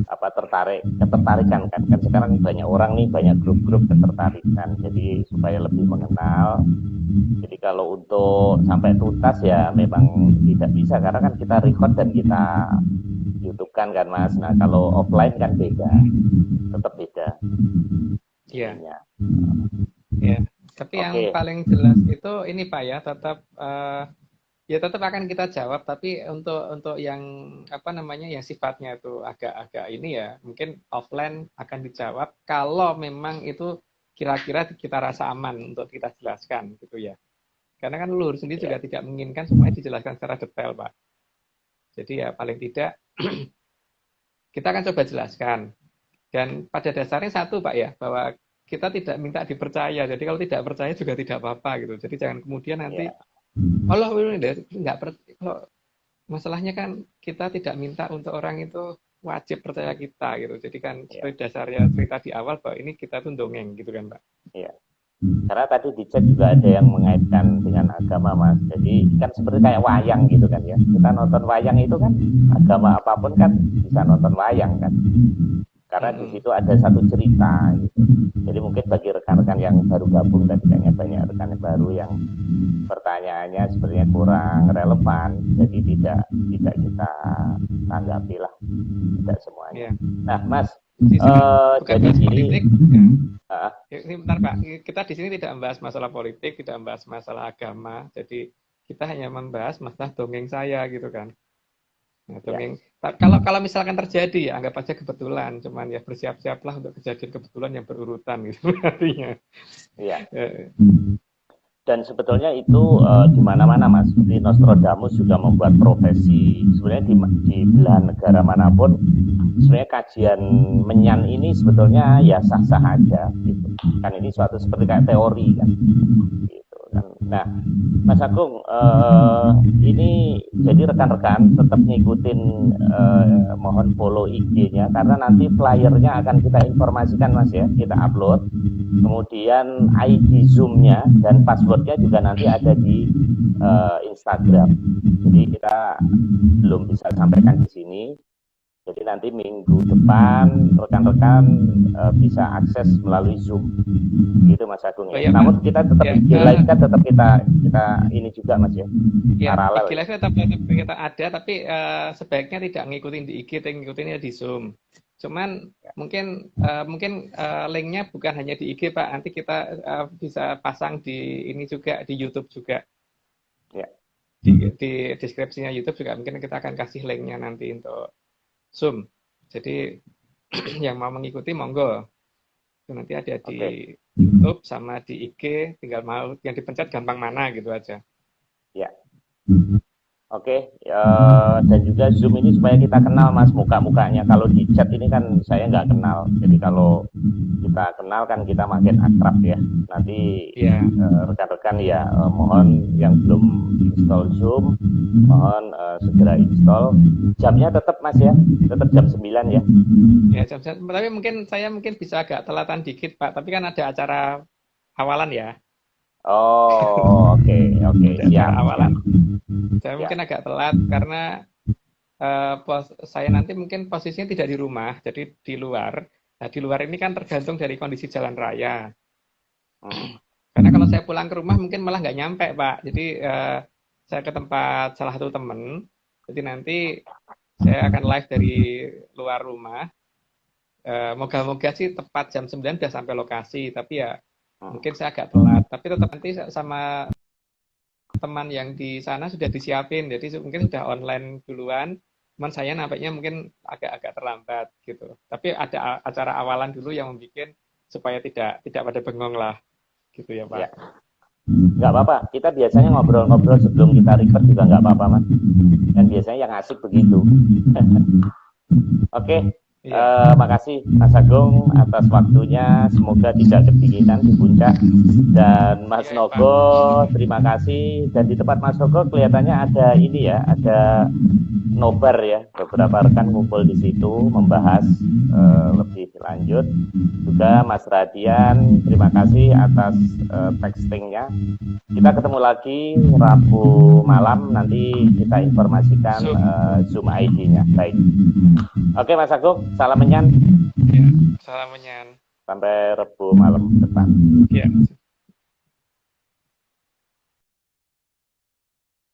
ketertarikan kan sekarang banyak orang nih, banyak grup-grup ketertarikan, jadi supaya lebih mengenal. Jadi kalau untuk sampai tuntas ya memang tidak bisa, karena kan kita record dan kita YouTube kan Mas. Nah kalau offline kan beda, tetap beda. Iya. Ya. Tapi yang paling jelas itu ini Pak ya, tetap ya tetap akan kita jawab, tapi untuk yang yang sifatnya itu agak ini ya, mungkin offline akan dijawab kalau memang itu kira-kira kita rasa aman untuk kita jelaskan gitu ya. Karena kan leluhur sendiri juga tidak menginginkan semuanya dijelaskan secara detail Pak. Jadi ya paling tidak kita akan coba jelaskan. Dan pada dasarnya satu Pak ya, bahwa kita tidak minta dipercaya. Jadi kalau tidak percaya juga tidak apa-apa gitu. Jadi jangan kemudian nanti Allah nggak percaya. Kalau masalahnya kan kita tidak minta untuk orang itu wajib percaya kita gitu. Jadi kan seperti dasarnya cerita di awal bahwa ini kita tuh dongeng gitu kan Pak. Iya. Karena tadi di chat juga ada yang mengaitkan dengan agama Mas. Jadi kan seperti kayak wayang gitu kan ya. Kita nonton wayang itu kan agama apapun kan bisa nonton wayang kan. Karena di situ ada satu cerita gitu. Jadi mungkin bagi rekan-rekan yang baru gabung dan kayaknya banyak rekan yang baru yang pertanyaannya sebenarnya kurang relevan, jadi tidak kita tanggapi lah, tidak semuanya. Nah Mas, jadi politik. Ini bentar Pak, kita di sini tidak membahas masalah politik, tidak membahas masalah agama, jadi kita hanya membahas masalah dongeng saya gitu kan. Nah, dongeng. Kalau misalkan terjadi ya anggap aja kebetulan, cuman ya bersiap-siaplah untuk kejadian kebetulan yang berurutan gitu artinya. Iya. Dan sebetulnya itu di mana-mana Mas. Seperti Nostradamus juga membuat profesi. Sebenarnya di belahan negara manapun, sebenarnya kajian menyan ini sebetulnya ya sah-sah aja gitu. Kan ini suatu seperti kayak teori kan. Gitu kan. Nah, Mas Agung, ini jadi rekan-rekan tetap ngikutin, mohon follow IG-nya karena nanti flyernya akan kita informasikan Mas ya, kita upload. Kemudian ID Zoom-nya dan passwordnya juga nanti ada di Instagram. Jadi kita belum bisa sampaikan di sini. Jadi nanti minggu depan rekan-rekan bisa akses melalui Zoom, gitu Mas Agung Oh ya. ya Pak, Namun kita tetap ya, IG live kan tetap kita ini juga Mas ya, ya IG paralel ya. Live tetap kita ada, tapi sebaiknya tidak ngikutin di IG, tapi ngikutinnya di Zoom. Cuman mungkin linknya bukan hanya di IG Pak, nanti kita bisa pasang di ini juga di YouTube juga. Ya, Di deskripsinya YouTube juga mungkin kita akan kasih linknya nanti untuk Zoom. Jadi yang mau mengikuti monggo. Itu nanti ada oke. di YouTube sama di IG, tinggal mau yang dipencet gampang mana gitu aja. Ya, oke. Dan juga Zoom ini supaya kita kenal Mas muka-mukanya. Kalau di chat ini kan saya nggak kenal. Jadi kalau kita kenal kan kita makin akrab ya. Nanti Iya, rekan-rekan ya, mohon yang belum install Zoom, mohon segera install. Jamnya tetap Mas ya, tetap jam 9 ya. ya tapi saya mungkin bisa agak telatan dikit Pak, tapi kan ada acara awalan ya. Oh, oke, oke, Ada acara siap, awalan. siap. Saya Ya, mungkin agak telat karena saya nanti mungkin posisinya tidak di rumah, jadi di luar. Nah, di luar ini kan tergantung dari kondisi jalan raya. hmm, Karena kalau saya pulang ke rumah mungkin malah nggak nyampe, Pak. Jadi saya ke tempat salah satu temen. Jadi nanti saya akan live dari luar rumah. Moga-moga sih tepat jam 9 udah sampai lokasi. Tapi ya hmm. mungkin saya agak telat. Tapi tetap nanti sama teman yang di sana sudah disiapin. Jadi mungkin sudah online duluan. Cuman saya nampaknya mungkin agak-agak terlambat gitu. Tapi ada acara awalan dulu yang membuat supaya tidak pada bengong lah gitu ya Ya, Pak. nggak apa-apa. Kita biasanya ngobrol-ngobrol sebelum kita record juga nggak apa-apa Mas. Dan biasanya yang asik begitu. Oke, Iya, makasih Mas Agung atas waktunya. Semoga tidak kedinginan di puncak. Dan Mas iya ya, Pak. Nogo, terima kasih. Dan di tempat Mas Nogo kelihatannya ada ini ya, ada nobar ya. Beberapa rekan ngumpul di situ membahas lebih lanjut. Juga Mas Radian, terima kasih atas textingnya. Kita ketemu lagi Rabu malam. Nanti kita informasikan Zoom. Zoom ID-nya. Baik. Oke Mas Agung, salam menyan. Ya, salam menyan. Sampai Rabu malam depan. Ya.